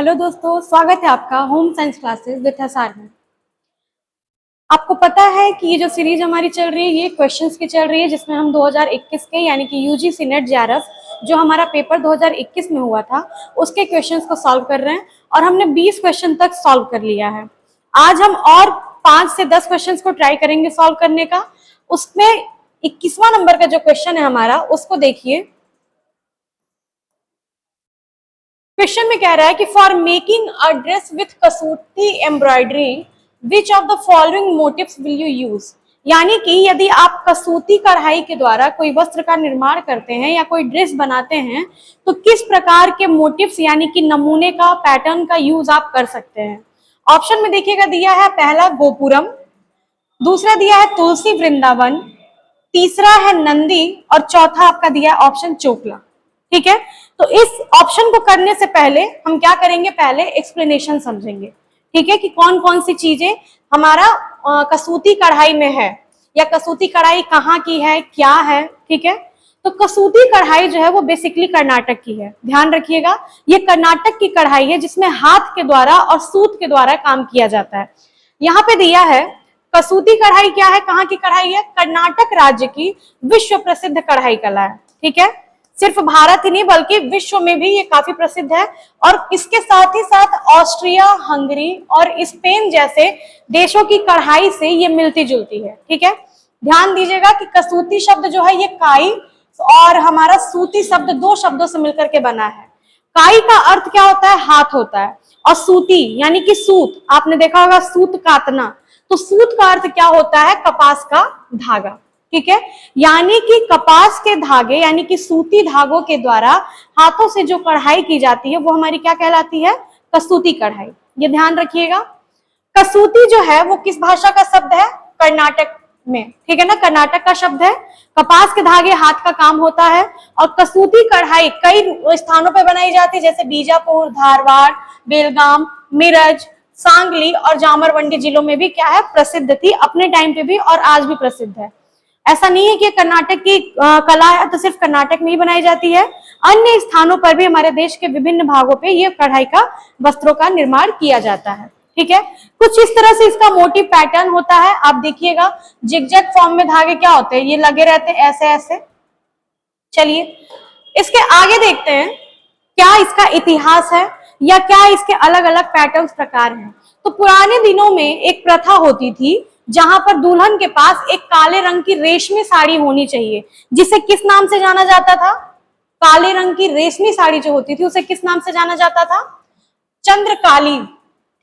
Hello दोस्तों, स्वागत है आपका home science classes with SR में। आपको पता है कि ये जो सीरीज हमारी चल रही है ये क्वेश्चंस की चल रही है, जिसमें हम 2021 के यानी कि यूजीसी नेट जेआरएफ जो हमारा पेपर 2021 में हुआ था उसके क्वेश्चंस को सॉल्व कर रहे हैं और हमने 20 क्वेश्चन तक सॉल्व कर लिया है। आज हम और 5 से 10 क्वेश्चन को ट्राई करेंगे सॉल्व करने का। उसमें 21वां नंबर का जो क्वेश्चन है हमारा, उसको देखिए। क्वेश्चन में कह रहा है कि for making a dress with Kasuti embroidery which of the following motifs will you use. यानी कि यदि आप कसूती कढ़ाई के द्वारा कोई वस्त्र का निर्माण करते हैं या कोई ड्रेस बनाते हैं तो किस प्रकार के मोटिव्स यानी कि नमूने का पैटर्न का यूज आप कर सकते हैं। ऑप्शन में देखिएगा दिया है, पहला गोपुरम, दूसरा दिया है तुलसी वृंदावन, तीसरा है नंदी और चौथा आपका दिया है ऑप्शन चोकला। ठीक है, तो इस ऑप्शन को करने से पहले हम क्या करेंगे, पहले एक्सप्लेनेशन समझेंगे। ठीक है, कि कौन कौन सी चीजें हमारा कसूती कढ़ाई में है या कसूती कढ़ाई कहाँ की है, क्या है। ठीक है, तो कसूती कढ़ाई जो है वो बेसिकली कर्नाटक की है। ध्यान रखिएगा, ये कर्नाटक की कढ़ाई है जिसमें हाथ के द्वारा और सूत के द्वारा काम किया जाता है। यहाँ पे दिया है कसूती कढ़ाई क्या है, कहाँ की कढ़ाई है, कर्नाटक राज्य की विश्व प्रसिद्ध कढ़ाई कला है। ठीक है, सिर्फ भारत ही नहीं बल्कि विश्व में भी ये काफी प्रसिद्ध है और इसके साथ ही साथ ऑस्ट्रिया, हंगरी और स्पेन जैसे देशों की कढ़ाई से ये मिलती जुलती है। ठीक है, ध्यान दीजिएगा कि कसूती शब्द जो है ये काई और हमारा सूती शब्द दो शब्दों से मिलकर के बना है। काई का अर्थ क्या होता है, हाथ होता है, और सूती यानी कि सूत, आपने देखा होगा सूत काटना, तो सूत का अर्थ क्या होता है, कपास का धागा। ठीक है, यानी कि कपास के धागे यानी कि सूती धागों के द्वारा हाथों से जो कढ़ाई की जाती है वो हमारी क्या कहलाती है, कसूती कढ़ाई। ये ध्यान रखिएगा। कसूती जो है वो किस भाषा का शब्द है, कर्नाटक में। ठीक है ना, कर्नाटक का शब्द है। कपास के धागे हाथ का काम होता है और कसूती कढ़ाई कई स्थानों पर बनाई जाती है, जैसे बीजापुर, धारवाड़, बेलगाम, मिरज, सांगली और जामरवंडी जिलों में भी क्या है, प्रसिद्ध थी अपने टाइम पे भी और आज भी प्रसिद्ध है। ऐसा नहीं है कि कर्नाटक की कला है तो सिर्फ कर्नाटक में ही बनाई जाती है, अन्य स्थानों पर भी हमारे देश के विभिन्न भागों पे ये कढ़ाई का वस्त्रों का निर्माण किया जाता है। ठीक है, कुछ इस तरह से इसका मोटिव पैटर्न होता है। आप देखिएगा जिगजैग फॉर्म में धागे क्या होते हैं, ये लगे रहते हैं ऐसे ऐसे। चलिए इसके आगे देखते हैं क्या इसका इतिहास है या क्या इसके अलग अलग पैटर्न्स प्रकार हैं। तो पुराने दिनों में एक प्रथा होती थी जहां पर दुल्हन के पास एक काले रंग की रेशमी साड़ी होनी चाहिए, जिसे किस नाम से जाना जाता था, काले रंग की रेशमी साड़ी जो होती थी उसे किस नाम से जाना जाता था, चंद्रकाली।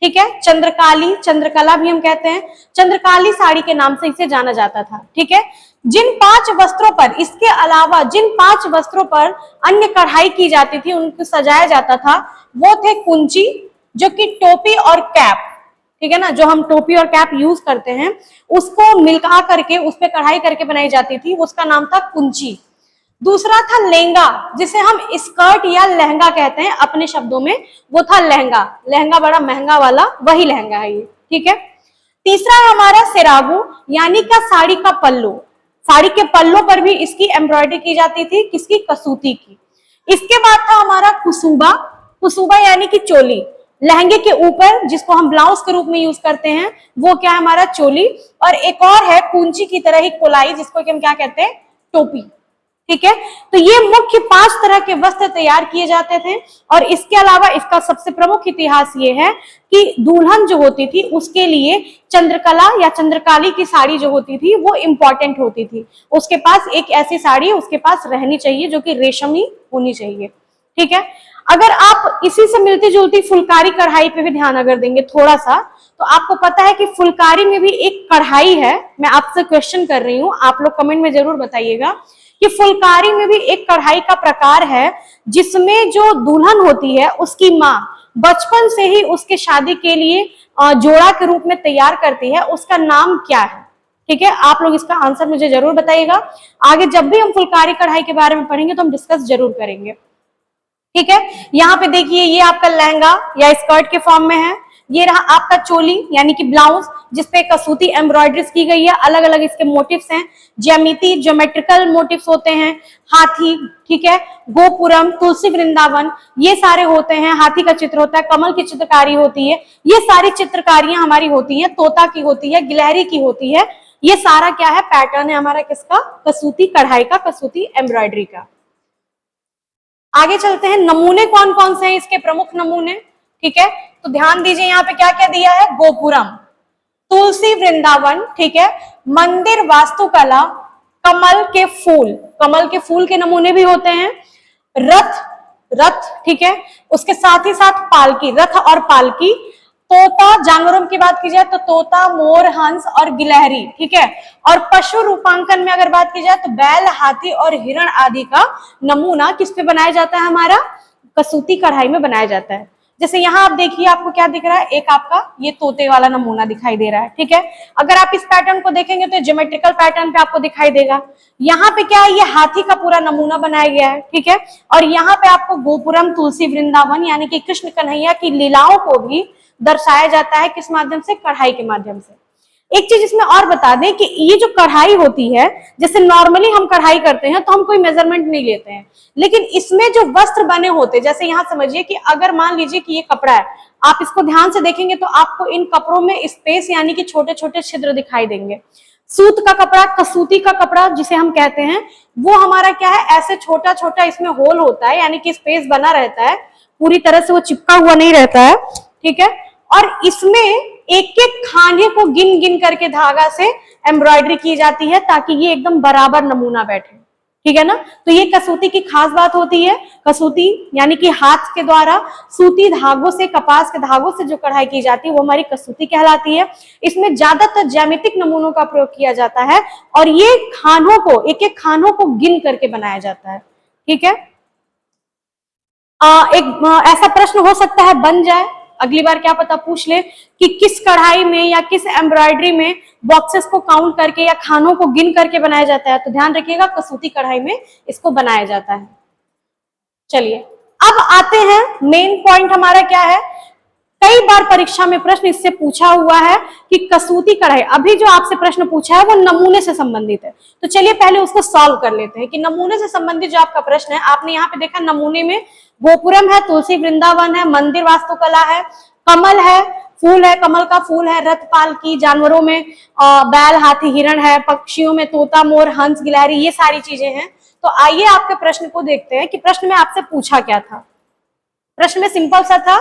ठीक है, चंद्रकाली, चंद्रकला भी हम कहते हैं, चंद्रकाली साड़ी के नाम से इसे जाना जाता था। ठीक है, जिन 5 वस्त्रों पर, इसके अलावा जिन 5 वस्त्रों पर अन्य कढ़ाई की जाती थी, उनको सजाया जाता था, वो थे कुंची, जो कि टोपी और कैप, ठीक है ना, जो हम टोपी और कैप यूज करते हैं उसको मिलका करके उस पर कढ़ाई करके बनाई जाती थी, उसका नाम था कुंची। दूसरा था लहंगा, जिसे हम स्कर्ट या लहंगा कहते हैं अपने शब्दों में, वो था लहंगा। लहंगा बड़ा महंगा वाला, वही लहंगा है ये। ठीक है, तीसरा है हमारा सेरागू, यानी क्या, साड़ी का पल्लू। साड़ी के पल्लों पर भी इसकी एम्ब्रॉयडरी की जाती थी, किसकी, कसूती की। इसके बाद था हमारा कुसुबा। कुसुबा यानी कि चोली, लहंगे के ऊपर जिसको हम ब्लाउज के रूप में यूज करते हैं वो क्या है, हमारा चोली। और एक और है कुंची की तरह ही कोलाई, जिसको कि हम क्या कहते हैं, टोपी। ठीक है, तो ये मुख्य 5 तरह के वस्त्र तैयार किए जाते थे। और इसके अलावा इसका सबसे प्रमुख इतिहास ये है कि दुल्हन जो होती थी उसके लिए चंद्रकला या चंद्रकाली की साड़ी जो होती थी वो इंपॉर्टेंट होती थी। उसके पास एक ऐसी साड़ी उसके पास रहनी चाहिए जो कि रेशमी होनी चाहिए। ठीक है, अगर आप इसी से मिलती जुलती फुलकारी कढ़ाई पे भी ध्यान अगर देंगे थोड़ा सा, तो आपको पता है कि फुलकारी में भी एक कढ़ाई है। मैं आपसे क्वेश्चन कर रही हूँ, आप लोग कमेंट में जरूर बताइएगा कि फुलकारी में भी एक कढ़ाई का प्रकार है जिसमें जो दुल्हन होती है उसकी माँ बचपन से ही उसके शादी के लिए जोड़ा के रूप में तैयार करती है, उसका नाम क्या है। ठीक है, आप लोग इसका आंसर मुझे जरूर बताइएगा। आगे जब भी हम फुलकारी कढ़ाई के बारे में पढ़ेंगे तो हम डिस्कस जरूर करेंगे। ठीक है, यहाँ पे देखिए ये आपका लहंगा या स्कर्ट के फॉर्म में है, ये रहा आपका चोली यानी कि ब्लाउज, जिसपे कसूती एम्ब्रॉयडरीज की गई है, अलग अलग इसके मोटिव्स हैं, ज्योमेट्रिकल मोटिव्स होते हैं, हाथी, ठीक है, गोपुरम, तुलसी वृंदावन, ये सारे होते हैं, हाथी का चित्र होता है, कमल की चित्रकारी होती है, ये सारी चित्रकारियां हमारी होती हैं, तोता की होती है, गिलहरी की होती है, ये सारा क्या है, पैटर्न है हमारा किसका, कसूती कढ़ाई का, कसूती एम्ब्रॉयडरी का। आगे चलते हैं, नमूने कौन कौन से हैं इसके प्रमुख नमूने, ठीक है, तो ध्यान दीजिए यहाँ पे क्या क्या दिया है, गोपुरम, तुलसी वृंदावन, ठीक है, मंदिर वास्तुकला, कमल के फूल के नमूने भी होते हैं, रथ, ठीक है, उसके साथ ही साथ पालकी, रथ और पालकी, तोता, जानवरों की बात की जाए तो तोता, मोर, हंस और गिलहरी, ठीक है, और पशु रूपांकन में अगर बात की जाए तो बैल, हाथी और हिरण आदि का नमूना किस पे बनाया जाता है, हमारा कसूती कढ़ाई में बनाया जाता है। जैसे यहाँ आप देखिए, आपको क्या दिख रहा है, एक आपका ये तोते वाला नमूना दिखाई दे रहा है, ठीक है, अगर आप इस पैटर्न को देखेंगे तो ज्योमेट्रिकल पैटर्न पे आपको दिखाई देगा। यहाँ पे क्या है, ये हाथी का पूरा नमूना बनाया गया है, ठीक है, और यहाँ पे आपको गोपुरम, तुलसी वृंदावन यानी कि कृष्ण कन्हैया की लीलाओं को भी दर्शाया जाता है, किस माध्यम से, कढ़ाई के माध्यम से। एक चीज इसमें और बता दें कि ये जो कढ़ाई होती है, जैसे नॉर्मली हम कढ़ाई करते हैं तो हम कोई मेजरमेंट नहीं लेते हैं, लेकिन इसमें जो वस्त्र बने होते हैं, जैसे यहाँ समझिए कि अगर मान लीजिए कि ये कपड़ा है, आप इसको ध्यान से देखेंगे तो आपको इन कपड़ों में स्पेस यानी कि छोटे छोटे छिद्र दिखाई देंगे। सूत का कपड़ा, कसूती का कपड़ा जिसे हम कहते हैं, वो हमारा क्या है, ऐसे छोटा छोटा इसमें होल होता है, यानी कि स्पेस बना रहता है, पूरी तरह से वो चिपका हुआ नहीं रहता है, ठीक है, और इसमें एक एक खाने को गिन गिन करके धागा से एम्ब्रॉयडरी की जाती है ताकि ये एकदम बराबर नमूना बैठे, ठीक है ना। तो ये कसूती की खास बात होती है, कसूती यानी कि हाथ के द्वारा सूती धागों से, कपास के धागों से जो कढ़ाई की जाती है वो हमारी कसूती कहलाती है। इसमें ज्यादातर ज्यामितिक नमूनों का प्रयोग किया जाता है और ये खानों को, एक एक खानों को गिन करके बनाया जाता है, ठीक है। ऐसा प्रश्न हो सकता है बन जाए, अगली बार क्या पता पूछ ले कि किस कढ़ाई में या किस एम्ब्रॉयडरी में बॉक्सेस को काउंट करके या खानों को गिन करके बनाया जाता है, तो ध्यान रखिएगा कसूती कढ़ाई में इसको बनाया जाता है। चलिए अब आते हैं, मेन पॉइंट हमारा क्या है, कई बार परीक्षा में प्रश्न इससे पूछा हुआ है कि कसूती कढ़ाई, अभी जो आपसे प्रश्न पूछा है वो नमूने से संबंधित है, तो चलिए पहले उसको सॉल्व कर लेते हैं कि नमूने से संबंधित जो आपका प्रश्न है, आपने यहाँ पे देखा नमूने में गोपुरम है, तुलसी वृंदावन है, मंदिर वास्तुकला है, कमल है, फूल है, कमल का फूल है, रथ पालकी, जानवरों में बैल, हाथी, हिरण है, पक्षियों में तोता, मोर, हंस, गिलहरी, ये सारी चीजें हैं। तो आइए आपके प्रश्न को देखते हैं कि प्रश्न में आपसे पूछा क्या था। प्रश्न में सिंपल सा था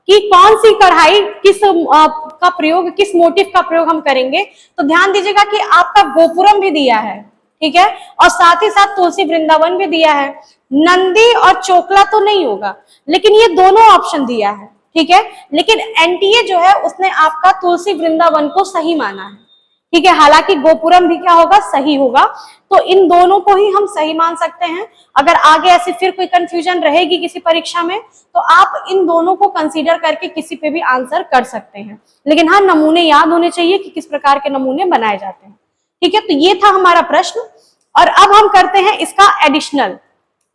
कि कौन सी कढ़ाई का प्रयोग, किस मोटिव का प्रयोग हम करेंगे। तो ध्यान दीजिएगा कि आपका गोपुरम भी दिया है, ठीक है, और साथ ही साथ तुलसी वृंदावन भी दिया है, नंदी और चोकला तो नहीं होगा, लेकिन ये दोनों ऑप्शन दिया है, ठीक है, लेकिन एनटीए जो है उसने आपका तुलसी वृंदावन को सही माना है, ठीक है, हालांकि गोपुरम भी क्या होगा, सही होगा। तो इन दोनों को ही हम सही मान सकते हैं। अगर आगे ऐसी फिर कोई कंफ्यूजन रहेगी किसी परीक्षा में तो आप इन दोनों को कंसीडर करके किसी पे भी आंसर कर सकते हैं, लेकिन हाँ नमूने याद होने चाहिए कि किस प्रकार के नमूने बनाए जाते हैं, ठीक है। तो ये था हमारा प्रश्न और अब हम करते हैं इसका एडिशनल।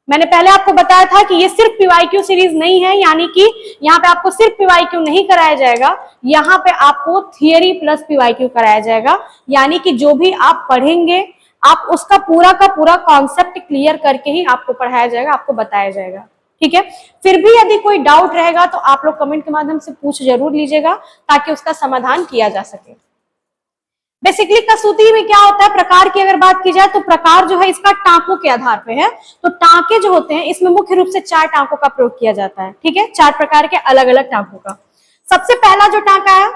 मैंने पहले आपको बताया था कि ये सिर्फ पीवाईक्यू सीरीज नहीं है, यानी कि यहाँ पे आपको सिर्फ पीवाईक्यू नहीं कराया जाएगा, यहाँ पे आपको थियरी प्लस पीवाईक्यू कराया जाएगा, यानी कि जो भी आप पढ़ेंगे आप उसका पूरा का पूरा कॉन्सेप्ट क्लियर करके ही आपको पढ़ाया जाएगा, आपको बताया जाएगा, ठीक है। फिर भी यदि कोई डाउट रहेगा तो आप लोग कमेंट के माध्यम से पूछ जरूर लीजिएगा ताकि उसका समाधान किया जा सके। बेसिकली कसूती में क्या होता है, प्रकार की अगर बात की जाए तो प्रकार जो है इसका टांकों के आधार पे है। तो टांके जो होते हैं इसमें मुख्य रूप से 4 टांकों का प्रयोग किया जाता है, ठीक है, 4 प्रकार के अलग अलग टांकों का। सबसे पहला जो टांका है,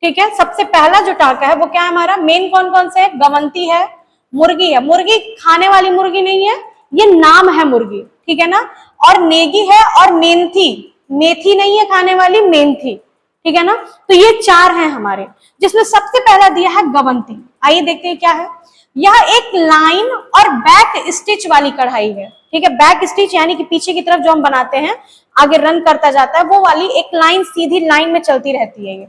ठीक है, सबसे पहला जो टांका है वो क्या है हमारा, मेन कौन कौन से, गवंती है, मुर्गी है, मुर्गी खाने वाली मुर्गी नहीं है, ये नाम है मुर्गी, ठीक है ना, और नेगी है और मेंथी, मेथी नहीं है खाने वाली, मेंथी, ठीक है ना। तो ये 4 हैं हमारे, जिसमें सबसे पहला दिया है गवंती। आइए देखते हैं क्या है, यह एक लाइन और बैक स्टिच वाली कढ़ाई है, ठीक है, बैक स्टिच यानी कि पीछे की तरफ जो हम बनाते हैं आगे रन करता जाता है, वो वाली एक लाइन सीधी लाइन में चलती रहती है।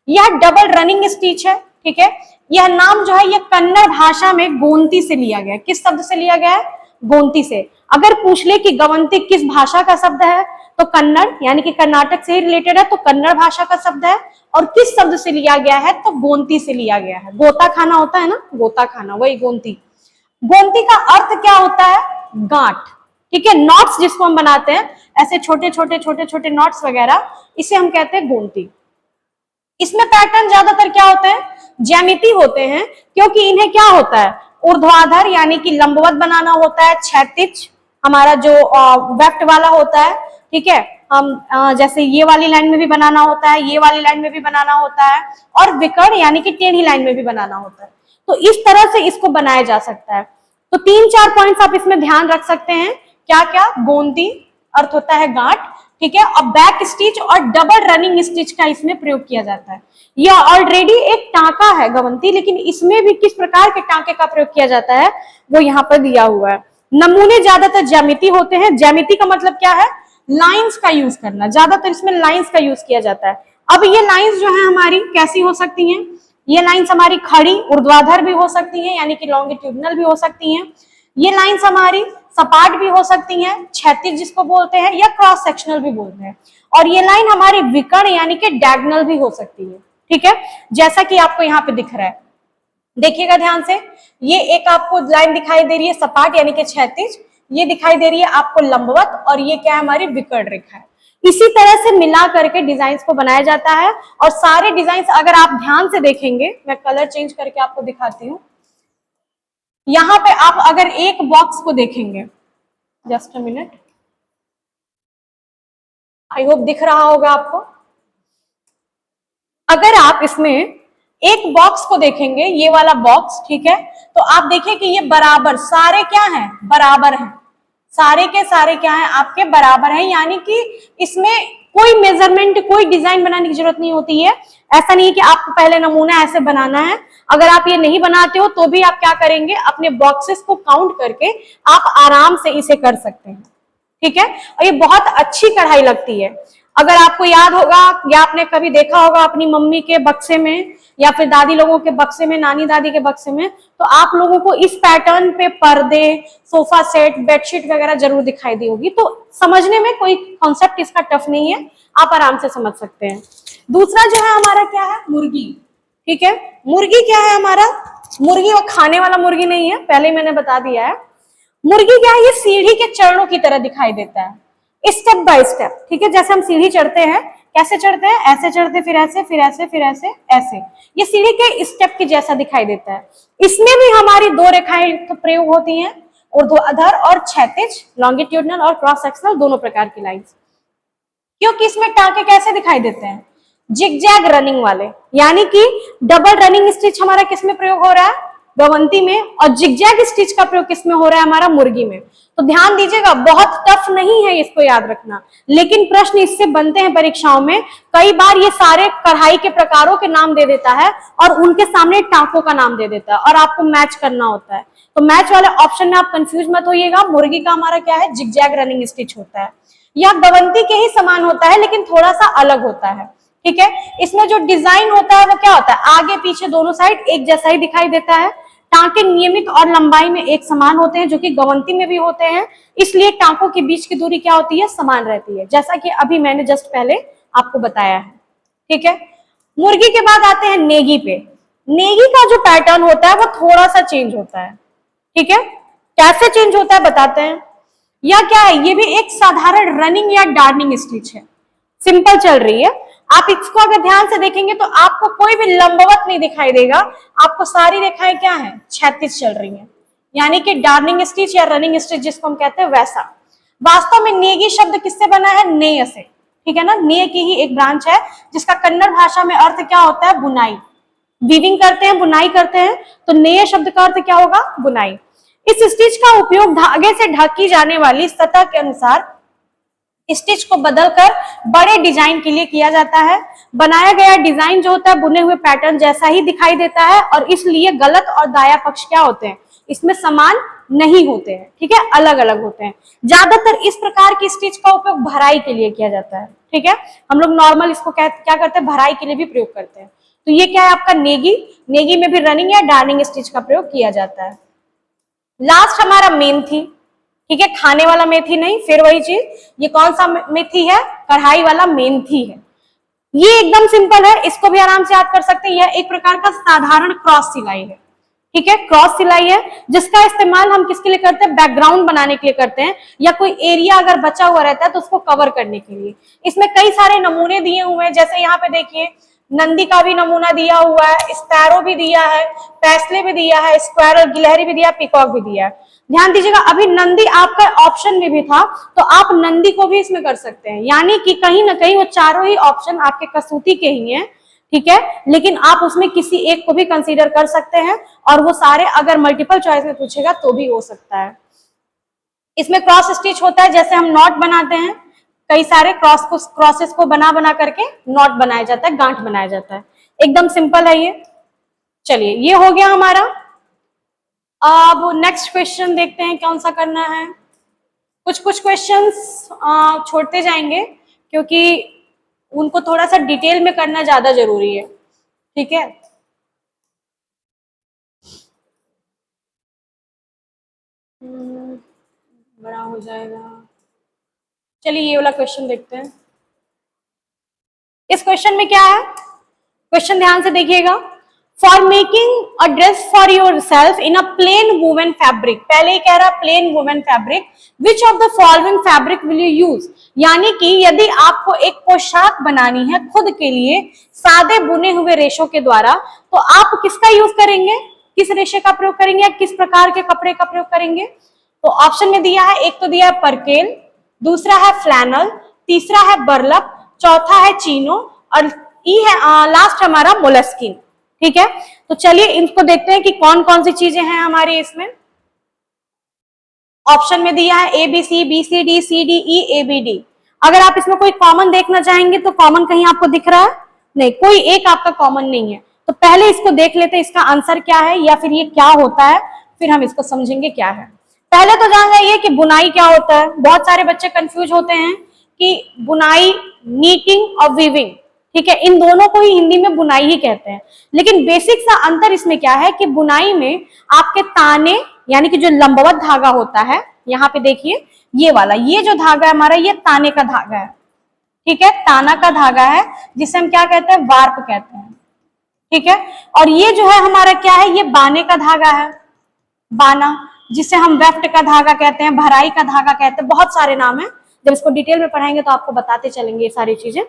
यह डबल रनिंग स्टिच है, ठीक है। यह नाम जो है यह कन्नड़ भाषा में गोंती से लिया गया है। किस शब्द से लिया गया है, गोंती से। अगर पूछ ले कि गवंती किस भाषा का शब्द है, तो कन्नड़, यानी कि कर्नाटक से ही रिलेटेड है तो कन्नड़ भाषा का शब्द है। और किस शब्द से लिया गया है, तो गोंती से लिया गया है। गोता खाना होता है ना, गोता खाना, वही गोंती। गोंती का अर्थ क्या होता है, गांठ, ठीक है। नॉट्स जिसको हम बनाते हैं, ऐसे छोटे छोटे छोटे छोटे नॉट्स वगैरह, इसे हम कहते हैं गोंती। इसमें पैटर्न ज्यादातर क्या होते हैं, ज्यामिति होते हैं, क्योंकि इन्हें क्या होता है, ऊर्ध्वाधर यानी कि लंबवत बनाना होता है, क्षैतिज हमारा जो वेफ्ट वाला होता है, ठीक है। हम जैसे ये वाली लाइन में भी बनाना होता है, ये वाली लाइन में भी बनाना होता है, और विकर्ण यानी कि टेढ़ी लाइन में भी बनाना होता है। तो इस तरह से इसको बनाया जा सकता है। तो 3-4 पॉइंट्स आप इसमें ध्यान रख सकते हैं। क्या क्या, गोंती अर्थ होता है गांठ, ठीक है। और बैक स्टिच और डबल रनिंग स्टिच का इसमें प्रयोग किया जाता है। यह ऑलरेडी एक टांका है गवंती, लेकिन इसमें भी किस प्रकार के टांके का प्रयोग किया जाता है वो यहाँ पर दिया हुआ है। नमूने ज्यादातर ज्यामिति होते हैं। ज्यामिति का मतलब क्या है, लाइंस का यूज करना, ज्यादातर इसमें लाइंस का यूज किया जाता है। अब ये लाइंस जो है हमारी कैसी हो सकती हैं, ये लाइंस हमारी खड़ी ऊर्ध्वाधर भी हो सकती हैं, यानी कि लॉन्गिट्यूडनल भी हो सकती हैं। ये लाइंस हमारी सपाट भी हो सकती हैं, क्षैतिज जिसको बोलते हैं, या क्रॉस सेक्शनल भी बोलते हैं। और ये लाइन हमारी विकर्ण यानी कि डायगोनल भी हो सकती है, ठीक है, जैसा कि आपको यहाँ पे दिख रहा है। देखिएगा ध्यान से, ये एक आपको लाइन दिखाई दे रही है सपाट यानी कि क्षैतिज, ये दिखाई दे रही है आपको लंबवत, और ये क्या है, हमारी विकर्ण रेखा है। इसी तरह से मिला करके डिजाइन को बनाया जाता है। और सारे डिजाइन अगर आप ध्यान से देखेंगे, मैं कलर चेंज करके आपको दिखाती हूँ। यहां पे आप अगर एक बॉक्स को देखेंगे, just a minute, I hope दिख रहा होगा आपको। अगर आप इसमें एक बॉक्स को देखेंगे, ये वाला बॉक्स, ठीक है, तो आप देखिए कि ये बराबर सारे क्या हैं, बराबर हैं, सारे के सारे क्या हैं, आपके बराबर हैं। यानी कि इसमें कोई मेजरमेंट, कोई डिजाइन बनाने की जरूरत नहीं होती है। ऐसा नहीं है कि आपको पहले नमूना ऐसे बनाना है। अगर आप ये नहीं बनाते हो तो भी आप क्या करेंगे, अपने बॉक्सेस को काउंट करके आप आराम से इसे कर सकते हैं, ठीक है। और ये बहुत अच्छी कढ़ाई लगती है। अगर आपको याद होगा या आपने कभी देखा होगा अपनी मम्मी के बक्से में या फिर दादी लोगों के बक्से में, नानी दादी के बक्से में, तो आप लोगों को इस पैटर्न पे पर्दे, सोफा सेट, बेडशीट वगैरह जरूर दिखाई दी होगी। तो समझने में कोई कॉन्सेप्ट इसका टफ नहीं है, आप आराम से समझ सकते हैं। दूसरा जो है हमारा क्या है, मुर्गी, ठीक है। मुर्गी क्या है हमारा, मुर्गी वो खाने वाला मुर्गी नहीं है, पहले ही मैंने बता दिया है। मुर्गी क्या है, ये सीढ़ी के चरणों की तरह दिखाई देता है, स्टेप बाय स्टेप, ठीक है। जैसे हम सीढ़ी चढ़ते हैं, कैसे चढ़ते हैं, ऐसे चढ़ते, फिर ऐसे, फिर ऐसे, फिर ऐसे, ऐसे, ये सीढ़ी के स्टेप के जैसा दिखाई देता है। इसमें भी हमारी दो रेखाएं तो प्रयोग होती हैं, ऊर्ध्वाधर और क्षैतिज, लॉन्गिट्यूडनल और क्रॉस सेक्शनल, दोनों प्रकार की लाइंस। क्योंकि इसमें टांके कैसे दिखाई देते हैं, जिगजैग रनिंग वाले, यानी कि डबल रनिंग स्टिच हमारा किसमें प्रयोग हो रहा है, गवंती में, और जिगजैग स्टिच का प्रयोग किसमें हो रहा है, हमारा मुर्गी में। तो ध्यान दीजिएगा, बहुत टफ नहीं है इसको याद रखना, लेकिन प्रश्न इससे बनते हैं परीक्षाओं में। कई बार ये सारे कढ़ाई के प्रकारों के नाम दे देता है और उनके सामने टांकों का नाम दे देता है, और आपको मैच करना होता है। तो मैच वाले ऑप्शन में आप कंफ्यूज मत होइएगा। मुर्गी का हमारा क्या है, जिगजैग रनिंग स्टिच होता है। यह गवंती के ही समान होता है, लेकिन थोड़ा सा अलग होता है, ठीक है। इसमें जो डिजाइन होता है वो क्या होता है, आगे पीछे दोनों साइड एक जैसा ही दिखाई देता है। टांके नियमित और लंबाई में एक समान होते हैं, जो कि गवंती में भी होते हैं, इसलिए टांकों के बीच की दूरी क्या होती है, समान रहती है, जैसा कि अभी मैंने जस्ट पहले आपको बताया है, ठीक है। मुर्गी के बाद आते हैं नेगी पे। नेगी का जो पैटर्न होता है वो थोड़ा सा चेंज होता है, ठीक है। कैसे चेंज होता है बताते हैं। या क्या है, ये भी एक साधारण रनिंग या डार्निंग स्टिच है, सिंपल चल रही है। आप इसको अगर ध्यान से देखेंगे तो आपको कोई भी लंबवत नहीं दिखाई देगा, आपको सारी रेखाएं क्या है, क्षैतिज चल रही हैं, यानी कि डार्निंग स्टिच या रनिंग स्टिच जिसको हम कहते हैं वैसा। वास्तव में नेगी शब्द किससे बना है, नेय से, ठीक है ना। नेय की ही एक ब्रांच है, जिसका कन्नड़ भाषा में अर्थ क्या होता है, बुनाई। वीविंग करते हैं, बुनाई करते हैं, तो नेय शब्द का अर्थ क्या होगा, बुनाई। इस स्टिच का उपयोग धागे से ढकी जाने वाली सतह के अनुसार स्टिच को बदलकर बड़े डिजाइन के लिए किया जाता है। बनाया गया डिजाइन जो होता है बुने हुए पैटर्न जैसा ही दिखाई देता है, और इसलिए गलत और दाया पक्ष क्या होते हैं, इसमें समान नहीं होते हैं, ठीक है, अलग अलग होते हैं। ज्यादातर इस प्रकार की स्टिच का उपयोग भराई के लिए किया जाता है, ठीक है। हम लोग नॉर्मल इसको क्या करते हैं, भराई के लिए भी प्रयोग करते हैं। तो ये क्या है आपका नेगी। नेगी में भी रनिंग या डार्निंग स्टिच का प्रयोग किया जाता है। लास्ट हमारा मेन थी, ठीक है, खाने वाला मेथी नहीं, फिर वही चीज, ये कौन सा मेथी है, कढ़ाई वाला मेथी है। ये एकदम सिंपल है, इसको भी आराम से याद कर सकते हैं। यह एक प्रकार का साधारण क्रॉस सिलाई है, ठीक है, क्रॉस सिलाई है, जिसका इस्तेमाल हम किसके लिए करते हैं, बैकग्राउंड बनाने के लिए करते हैं, या कोई एरिया अगर बचा हुआ रहता है तो उसको कवर करने के लिए। इसमें कई सारे नमूने दिए हुए हैं, जैसे यहाँ पे देखिए नंदी का भी नमूना दिया हुआ है, स्पैरो भी दिया है, पैसले भी दिया है, स्क्वायरल गिलहरी भी दिया, पीकॉक भी दिया है। ध्यान दीजिएगा, अभी नंदी आपका ऑप्शन में भी था, तो आप नंदी को भी इसमें कर सकते हैं, यानी कि कहीं ना कहीं वो चारों ही ऑप्शन आपके कसूती के ही हैं, ठीक है, लेकिन आप उसमें किसी एक को भी कंसीडर कर सकते हैं, और वो सारे अगर मल्टीपल चॉइस में पूछेगा तो भी हो सकता है। इसमें क्रॉस स्टिच होता है, जैसे हम नॉट बनाते हैं, कई सारे क्रॉसेस को बना करके नॉट बनाया जाता है, गांठ बनाया जाता है, एकदम सिंपल है ये। चलिए, ये हो गया हमारा। अब नेक्स्ट क्वेश्चन देखते हैं कौन सा करना है। कुछ कुछ क्वेश्चंस छोड़ते जाएंगे, क्योंकि उनको थोड़ा सा डिटेल में करना ज्यादा जरूरी है, ठीक है। बड़ा हो जाएगा। चलिए, ये वाला क्वेश्चन देखते हैं। इस क्वेश्चन में क्या है, क्वेश्चन ध्यान से देखिएगा। For making a dress for yourself in a plain woven fabric, पहले ही कह रहा plain woven fabric, which of the following fabric will you use, यानी कि यदि आपको एक पोशाक बनानी है खुद के लिए सादे बुने हुए रेशों के द्वारा, तो आप किसका यूज करेंगे, किस रेशे का प्रयोग करेंगे, या किस प्रकार के कपड़े का प्रयोग करेंगे। तो ऑप्शन में दिया है, एक तो दिया है परकेल, दूसरा है फ्लैनल, तीसरा है बर्लप, चौथा है चीनो, और ई है लास्ट हमारा मोलस्किन, ठीक है। तो चलिए इनको देखते हैं कि कौन कौन सी चीजें हैं हमारी इसमें। ऑप्शन में दिया है ABC, BCD, CD, E, ABD। अगर आप इसमें कोई कॉमन देखना चाहेंगे तो कॉमन कहीं आपको दिख रहा है, नहीं, कोई एक आपका कॉमन नहीं है। तो पहले इसको देख लेते हैं, इसका आंसर क्या है या फिर ये क्या होता है, फिर हम इसको समझेंगे क्या है। पहले तो जान जाइए कि बुनाई क्या होता है। बहुत सारे बच्चे कंफ्यूज होते हैं कि बुनाई, नीटिंग और वीविंग, ठीक है, इन दोनों को ही हिंदी में बुनाई ही कहते हैं, लेकिन बेसिक सा अंतर इसमें क्या है कि बुनाई में आपके ताने, यानी कि जो लंबवत धागा होता है, यहाँ पे देखिए ये वाला, ये जो धागा है हमारा, ये ताने का धागा है, ठीक है, ताना का धागा है, जिसे हम क्या कहते हैं, वार्प कहते हैं, ठीक है। और ये जो है हमारा क्या है, ये बाने का धागा है, बाना, जिसे हम वेफ्ट का धागा कहते हैं, भराई का धागा कहते हैं, बहुत सारे नाम है, जब इसको डिटेल में पढ़ाएंगे तो आपको बताते चलेंगे ये सारी चीजें।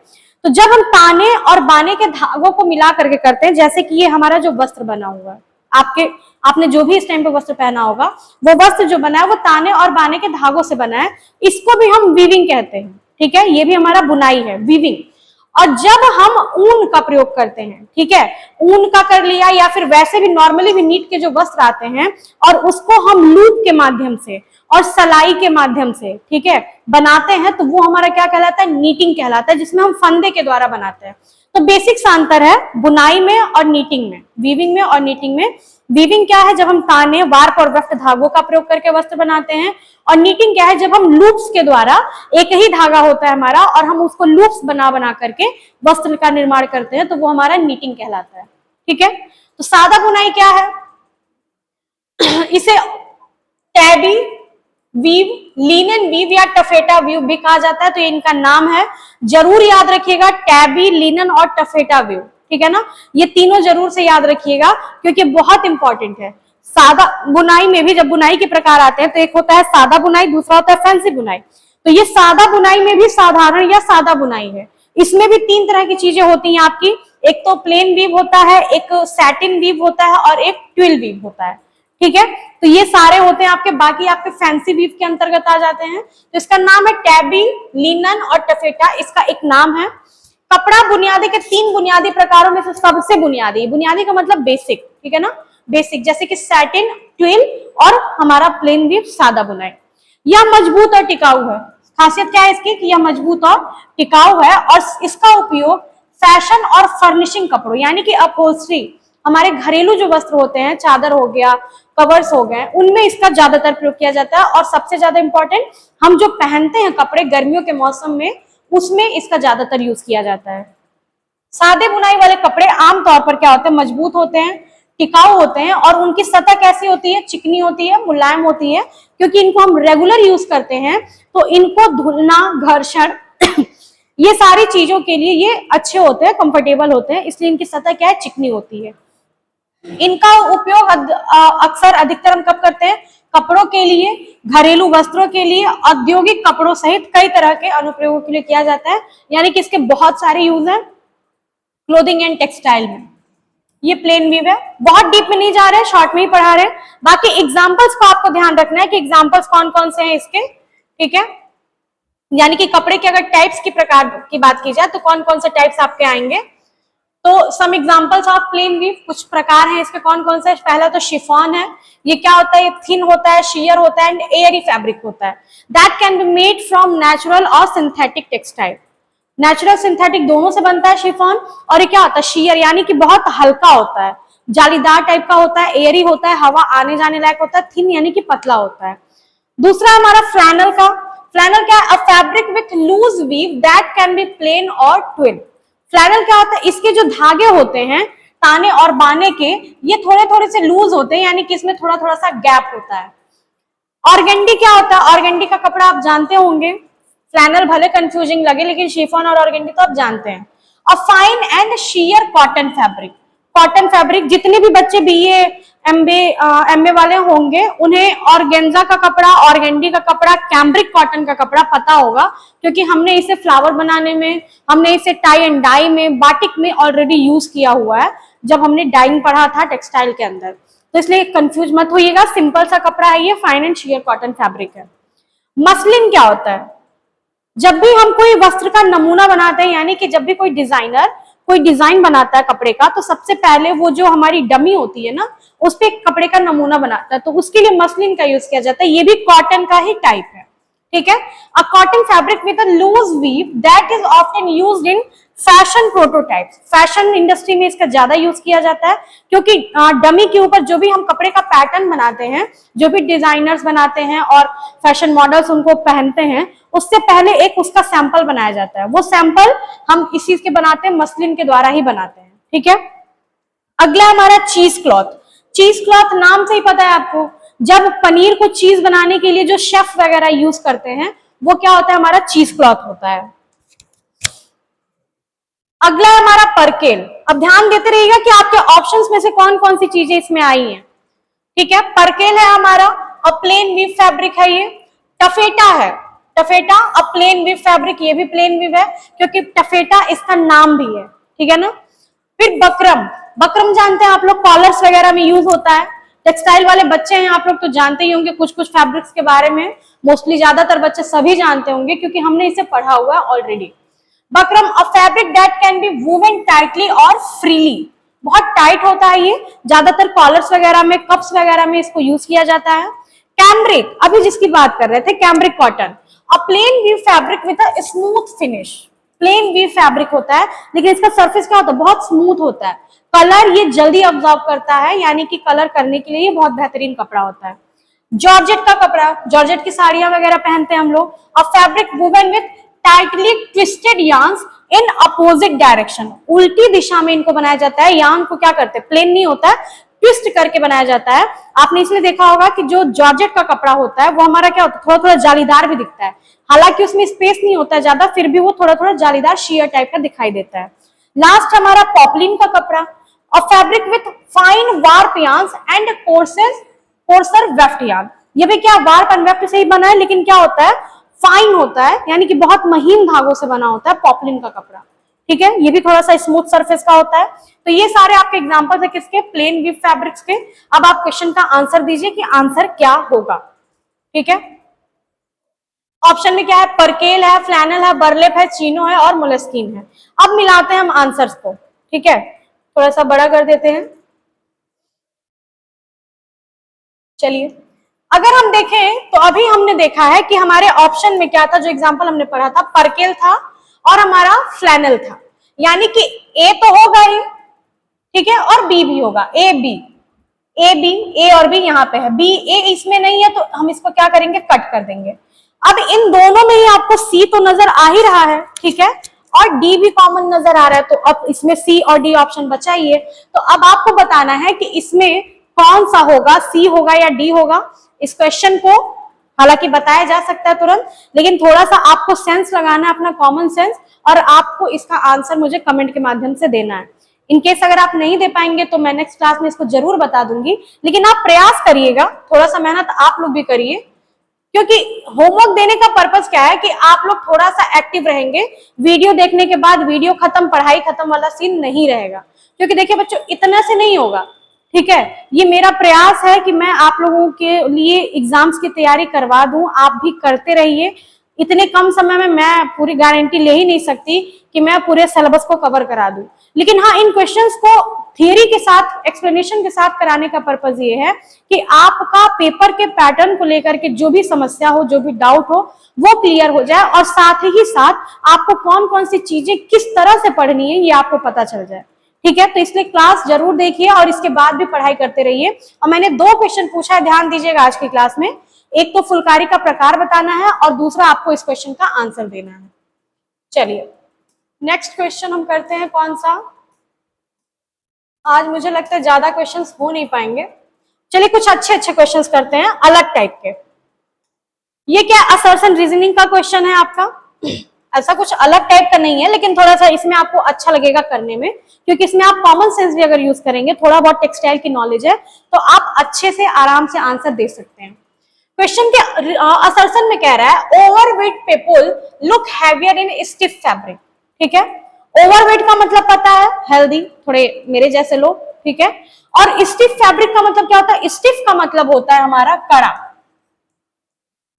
तो जब हम ताने और बाने के धागों को मिला करके करते हैं, जैसे कि ये हमारा जो वस्त्र बना हुआ है, आपने जो भी इस टाइम पे वस्त्र पहना होगा, वो वस्त्र जो बना है वो ताने और बाने के धागों से बना है, इसको भी हम वीविंग कहते हैं, ठीक है, ये भी हमारा बुनाई है, वीविंग। और जब हम ऊन का प्रयोग करते हैं, ठीक है, ऊन का कर लिया, या फिर वैसे भी नॉर्मली भी नीट के जो वस्त्र आते हैं, और उसको हम लूप के माध्यम से और सलाई के माध्यम से, ठीक है, बनाते हैं, तो वो हमारा क्या कहलाता है, नीटिंग कहलाता है, जिसमें हम फंदे के द्वारा बनाते हैं। तो बेसिक सा अंतर है बुनाई में और नीटिंग में, वीविंग में और नीटिंग में। वीविंग क्या है, जब हम ताने, वार्प और वेफ्ट धागों का प्रयोग करके वस्त्र बनाते हैं, और नीटिंग क्या है, जब हम लूप्स के द्वारा, एक ही धागा होता है हमारा और हम उसको लूप्स बना करके वस्त्र का निर्माण करते हैं, तो वो हमारा नीटिंग कहलाता है, ठीक है। तो सादा बुनाई क्या है, इसे टैबी वीव, लिनन वीव या टफेटा वीव भी कहा जाता है, तो ये इनका नाम है, जरूर याद रखिएगा, टैबी, लिनन और टफेटा वीव, ठीक है ना, ये तीनों जरूर से याद रखिएगा, क्योंकि बहुत इंपॉर्टेंट है। सादा बुनाई में भी जब बुनाई के प्रकार आते हैं, तो एक होता है सादा बुनाई, दूसरा होता है फैंसी बुनाई। तो ये सादा बुनाई में भी साधारण या सादा बुनाई है, इसमें भी तीन तरह की चीजें होती हैं आपकी, एक तो प्लेन वीव होता है, एक सैटिन वीव होता है, और एक ट्विल वीव होता है, ठीक है। तो ये सारे होते हैं आपके, बाकी आपके फैंसी वीव के अंतर्गत आ जाते हैं। तो इसका नाम है टैबी, लिनन और टफेटा, इसका एक नाम है। कपड़ा बुनियादी के तीन बुनियादी प्रकारों में से सबसे बुनियादी, बुनियादी का मतलब बेसिक, ठीक है ना, बेसिक, जैसे कि सैटिन, ट्विल और हमारा प्लेन वीव, सादा बुनाई। यह मजबूत और टिकाऊ है। खासियत क्या है इसकी कि यह मजबूत और टिकाऊ है, और इसका उपयोग फैशन और फर्निशिंग कपड़ों, यानी कि अपहोल्स्ट्री, हमारे घरेलू जो वस्त्र होते हैं, चादर हो गया, कवर्स हो गए, उनमें इसका ज्यादातर प्रयोग किया जाता है। और सबसे ज्यादा इंपॉर्टेंट, हम जो पहनते हैं कपड़े गर्मियों के मौसम में, उसमें इसका ज्यादातर यूज किया जाता है। सादे बुनाई वाले कपड़े आमतौर पर क्या होते हैं, मजबूत होते हैं, टिकाऊ होते हैं और उनकी सतह कैसी होती है, चिकनी होती है, मुलायम होती है, क्योंकि इनको हम रेगुलर यूज करते हैं, तो इनको धुलना, घर्षण ये सारी चीजों के लिए ये अच्छे होते हैं, कंफर्टेबल होते हैं, इसलिए इनकी सतह क्या है, चिकनी होती है। इनका उपयोग अक्सर अधिकतर हम कब करते हैं, कपड़ों के लिए, घरेलू वस्त्रों के लिए, औद्योगिक कपड़ों सहित कई तरह के अनुप्रयोगों के लिए किया जाता है, यानी कि इसके बहुत सारे यूज हैं क्लोथिंग एंड टेक्सटाइल में। ये प्लेन वीव है, बहुत डीप में नहीं जा रहे हैं, शॉर्ट में ही पढ़ा रहे हैं। बाकी एग्जांपल्स को आपको ध्यान रखना है कि एग्जांपल्स कौन कौन से हैं इसके, ठीक है, यानी कि कपड़े के अगर टाइप्स की प्रकार की बात की जाए तो कौन कौन से टाइप्स आपके आएंगे। तो some examples of plain weave, कुछ प्रकार हैं इसके, कौन कौन से। पहला तो शिफॉन है, ये क्या होता है, ये थिन होता है, शेयर होता है एंड एयरी फैब्रिक होता है, that can be made from natural और सिंथेटिक टेक्सटाइल। नेचुरल सिंथेटिक दोनों से बनता है शिफॉन। और ये क्या होता है, शेयर, यानी कि बहुत हल्का होता है, जालीदार टाइप का होता है, एयरी होता है, हवा आने जाने लायक होता है, थिन यानी कि पतला होता है। दूसरा हमारा फ्लैनल का। फ्लैनल क्या है, a fabric with loose weave that can be plain और ट्विन। फ्लैनल क्या होता है, इसके जो धागे होते हैं ताने और बाने के, ये थोड़े थोड़े से लूज होते हैं, यानी कि इसमें थोड़ा थोड़ा सा गैप होता है। ऑर्गेंडी क्या होता है, ऑर्गेंडी का कपड़ा आप जानते होंगे, फ्लैनल भले कंफ्यूजिंग लगे लेकिन शिफॉन और ऑर्गेंडी तो आप जानते हैं। A fine and share cotton fabric. Cotton fabric, जितने भी बच्चे बीए एमए वाले होंगे उन्हें ऑर्गेन्जा का कपड़ा, ऑर्गेंडी का कपड़ा, कैम्ब्रिक कॉटन का कपड़ा पता होगा, क्योंकि हमने इसे फ्लावर बनाने में, हमने इसे टाई एंड डाई में, बाटिक में ऑलरेडी यूज किया हुआ है जब हमने डाइंग पढ़ा था टेक्सटाइल के अंदर। तो इसलिए कंफ्यूज मत होइएगा, सिंपल सा कपड़ा है ये, fine and share cotton fabric है। मसलिन क्या होता है, जब भी हम कोई वस्त्र का नमूना बनाते हैं, यानी कि जब भी कोई डिजाइनर कोई डिजाइन बनाता है कपड़े का, तो सबसे पहले वो जो हमारी डमी होती है ना, उस पे कपड़े का नमूना बनाता है, तो उसके लिए मसलिन का यूज किया जाता है। ये भी कॉटन का ही टाइप है, ठीक है। A cotton fabric with a loose weave that is often used in fashion prototypes. Fashion industry में इसका ज्यादा यूज किया जाता है, क्योंकि डमी के ऊपर जो भी हम कपड़े का पैटर्न बनाते हैं, जो भी डिजाइनर्स बनाते हैं और फैशन मॉडल्स उनको पहनते हैं, उससे पहले एक उसका सैंपल बनाया जाता है। वो सैंपल हम इस चीज के बनाते हैं, मसलिन के द्वारा ही बनाते हैं, ठीक है। अगला हमारा चीज क्लॉथ। चीज क्लॉथ नाम से ही पता है आपको, जब पनीर को चीज बनाने के लिए जो शेफ वगैरह यूज करते हैं, वो क्या होता है, हमारा चीज क्लॉथ होता है। अगला है हमारा परकेल। अब ध्यान देते रहिएगा कि आपके ऑप्शंस में से कौन कौन सी चीजें इसमें आई हैं, ठीक है। परकेल है हमारा, अ प्लेन वीव फैब्रिक है ये। टफेटा है, टफेटा अ प्लेन वीव फैब्रिक, ये भी प्लेन वीव है, क्योंकि टफेटा इसका नाम भी है, ठीक है ना। फिर बकरम, बकरम जानते हैं आप लोग, कॉलर्स वगैरह में यूज होता है। टेक्सटाइल वाले बच्चे हैं आप लोग तो जानते ही होंगे कुछ कुछ फैब्रिक्स के बारे में, मोस्टली ज्यादातर बच्चे सभी जानते होंगे क्योंकि हमने इसे पढ़ा हुआ है already. Buckram, a fabric that can B woven tightly और फ्रीली। बहुत टाइट होता है ये, ज्यादातर कॉलर्स वगैरह में, कप्स वगैरह में इसको यूज किया जाता है। कैम्ब्रिक, अभी जिसकी बात कर रहे थे, cambric cotton, a plain weave fabric with a smooth finish. Plain weave fabric होता है लेकिन इसका सरफेस क्या होता है, बहुत स्मूथ होता है। कलर ये जल्दी ऑब्जॉर्व करता है, यानी कि कलर करने के लिए ये बहुत बेहतरीन कपड़ा होता है। जॉर्जेट का कपड़ा, जॉर्जेट की साड़ियां वगैरह पहनते हैं हम लोग। A fabric woven with tightly twisted yarns in opposite direction. उल्टी दिशा में इनको बनाया जाता है। यार्न को क्या करते हैं, प्लेन नहीं होता है, ट्विस्ट करके बनाया जाता है। आपने इसलिए देखा होगा कि जो जॉर्जेट का कपड़ा होता है वो हमारा क्या होता है, थोड़ा थोड़ा जालीदार भी दिखता है, हालांकि उसमें स्पेस नहीं होता है ज्यादा, फिर भी वो थोड़ा थोड़ा जालीदार शेयर टाइप का दिखाई देता है। लास्ट हमारा पॉपलिन का कपड़ा, अ fabric with fine warp yarns and courser weft yarn. ये भी क्या वार्प एंड वेफ्ट से ही बना है, लेकिन क्या होता है, फाइन होता है, यानी कि बहुत महीन धागों से बना होता है पॉपलिन का कपड़ा, ठीक है। ये भी थोड़ा सा स्मूथ सरफेस का होता है। तो ये सारे आपके एग्जांपल्स है किसके, प्लेन वीव फैब्रिक्स के। अब आप क्वेश्चन का आंसर दीजिए कि आंसर क्या होगा, ठीक है। ऑप्शन में क्या है, परकेल है, फ्लैनल है, बर्लेप है, चीनो है और मोलेस्किन है। अब मिलाते हैं हम आंसर्स को, ठीक है, थोड़ा सा बड़ा कर देते हैं। चलिए, अगर हम देखें तो अभी हमने देखा है कि हमारे ऑप्शन में क्या था, जो एग्जांपल हमने पढ़ा था, परकेल था और हमारा फ्लैनल था, यानी कि ए तो होगा ही, ठीक है, और बी भी होगा, ए बी, ए बी, ए और बी यहाँ पे है, बी ए इसमें नहीं है तो हम इसको क्या करेंगे, कट कर देंगे। अब इन दोनों में ही आपको सी तो नजर आ ही रहा है, ठीक है, और डी भी कॉमन नजर आ रहा है, तो अब इसमें सी और डी ऑप्शन बचा ही है। तो अब आपको बताना है कि इसमें कौन सा होगा, सी होगा या डी होगा। इस क्वेश्चन को हालांकि बताया जा सकता है तुरंत, लेकिन थोड़ा सा आपको सेंस लगाना है, अपना कॉमन सेंस, और आपको इसका आंसर मुझे कमेंट के माध्यम से देना है। इनकेस अगर आप नहीं दे पाएंगे तो मैं नेक्स्ट क्लास में इसको जरूर बता दूंगी, लेकिन आप प्रयास करिएगा, थोड़ा सा मेहनत आप लोग भी करिए, क्योंकि होमवर्क देने का पर्पस क्या है कि आप लोग थोड़ा सा एक्टिव रहेंगे। वीडियो देखने के बाद वीडियो खत्म, पढ़ाई खत्म वाला सीन नहीं रहेगा, क्योंकि देखिए बच्चों इतना से नहीं होगा, ठीक है। ये मेरा प्रयास है कि मैं आप लोगों के लिए एग्जाम्स की तैयारी करवा दूं, आप भी करते रहिए। इतने कम समय में मैं पूरी गारंटी ले ही नहीं सकती कि मैं पूरे सिलेबस को कवर करा दूं, लेकिन हाँ इन क्वेश्चंस को थियरी के साथ, एक्सप्लेनेशन के साथ कराने का पर्पज ये है कि आपका पेपर के पैटर्न को लेकर के जो भी समस्या हो, जो भी डाउट हो, वो क्लियर हो जाए, और साथ ही साथ आपको कौन कौन सी चीजें किस तरह से पढ़नी है ये आपको पता चल जाए, ठीक है। तो इसलिए क्लास जरूर देखिए और इसके बाद भी पढ़ाई करते रहिए। और मैंने 2 क्वेश्चन पूछा है, ध्यान दीजिएगा आज की क्लास में। एक तो फुलकारी का प्रकार बताना है और दूसरा आपको इस क्वेश्चन का आंसर देना है। चलिए नेक्स्ट क्वेश्चन हम करते हैं, कौन सा, आज मुझे लगता है ज्यादा क्वेश्चंस हो नहीं पाएंगे। चलिए कुछ अच्छे अच्छे क्वेश्चंस करते हैं, अलग टाइप के। ये क्या असर्शन रीजनिंग का क्वेश्चन है आपका, ऐसा कुछ अलग टाइप का नहीं है, लेकिन थोड़ा सा इसमें आपको अच्छा लगेगा करने में, क्योंकि इसमें आप कॉमन सेंस भी अगर यूज करेंगे, थोड़ा बहुत टेक्सटाइल की नॉलेज है, तो आप अच्छे से आराम से आंसर दे सकते हैं। क्वेश्चन के असर्शन में कह रहा है ओवरवेट पीपल लुक हैवियर इन स्टिफ फैब्रिक, ठीक है। ओवरवेट का मतलब पता है, हेल्दी, थोड़े मेरे जैसे लोग, ठीक है। और स्टिफ फैब्रिक का मतलब क्या होता है, स्टिफ का मतलब होता है हमारा कड़ा,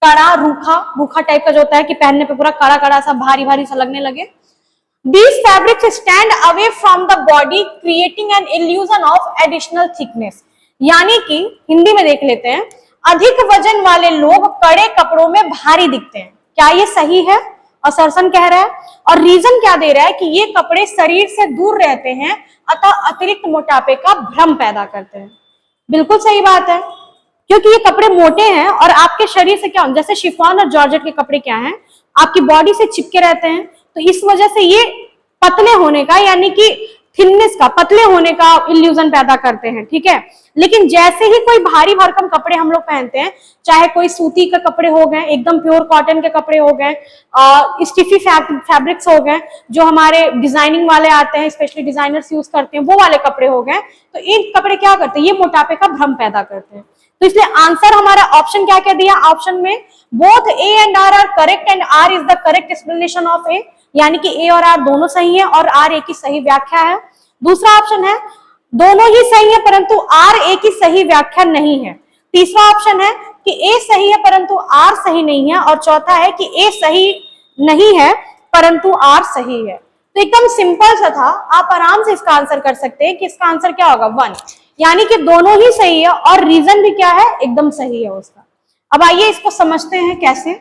कड़ा, रूखा, रूखा टाइप का जो होता है कि पहनने पे पूरा कड़ा कड़ा सा, भारी भारी सा लगने लगे। These fabrics stand away from the body, creating an illusion of additional thickness। यानी कि हिंदी में देख लेते हैं, अधिक वजन वाले लोग कड़े कपड़ों में भारी दिखते हैं। क्या ये सही है, असर्शन कह रहा है। और रीजन क्या दे रहा है कि ये कपड़े शरीर से दूर रहते हैं, अतः अतिरिक्त मोटापे का भ्रम पैदा करते हैं। बिल्कुल सही बात है, क्योंकि ये कपड़े मोटे हैं और आपके शरीर से क्या, जैसे शिफॉन और जॉर्जेट के कपड़े क्या हैं, आपकी बॉडी से चिपके रहते हैं, तो इस वजह से ये पतले होने का, यानी कि थिननेस का, पतले होने का इल्यूजन पैदा करते हैं, ठीक है। लेकिन जैसे ही कोई भारी भरकम कपड़े हम लोग पहनते हैं, चाहे कोई सूती के कपड़े हो गए, एकदम प्योर कॉटन के कपड़े हो गए, स्टिफी फैब्रिक्स हो गए, जो हमारे डिजाइनिंग वाले आते हैं, स्पेशली डिजाइनर्स यूज करते हैं, वो वाले कपड़े हो गए, तो इन कपड़े क्या करते हैं, ये मोटापे का भ्रम पैदा करते हैं। तो इसलिए आंसर हमारा ऑप्शन क्या क्या दिया, ऑप्शन में both A and R are correct and R is the correct explanation of A, यानी कि ए और आर दोनों सही है और आर ए की सही व्याख्या है। दूसरा ऑप्शन है दोनों ही सही है परंतु आर ए की सही व्याख्या नहीं है। तीसरा ऑप्शन है कि ए सही है परंतु आर सही नहीं है, और चौथा है कि ए सही नहीं है परंतु आर सही है। तो एकदम सिंपल सा था, आप आराम से इसका आंसर कर सकते हैं कि इसका आंसर क्या होगा, 1, यानी कि दोनों ही सही है और रीजन भी क्या है, एकदम सही है उसका। अब आइए इसको समझते हैं कैसे।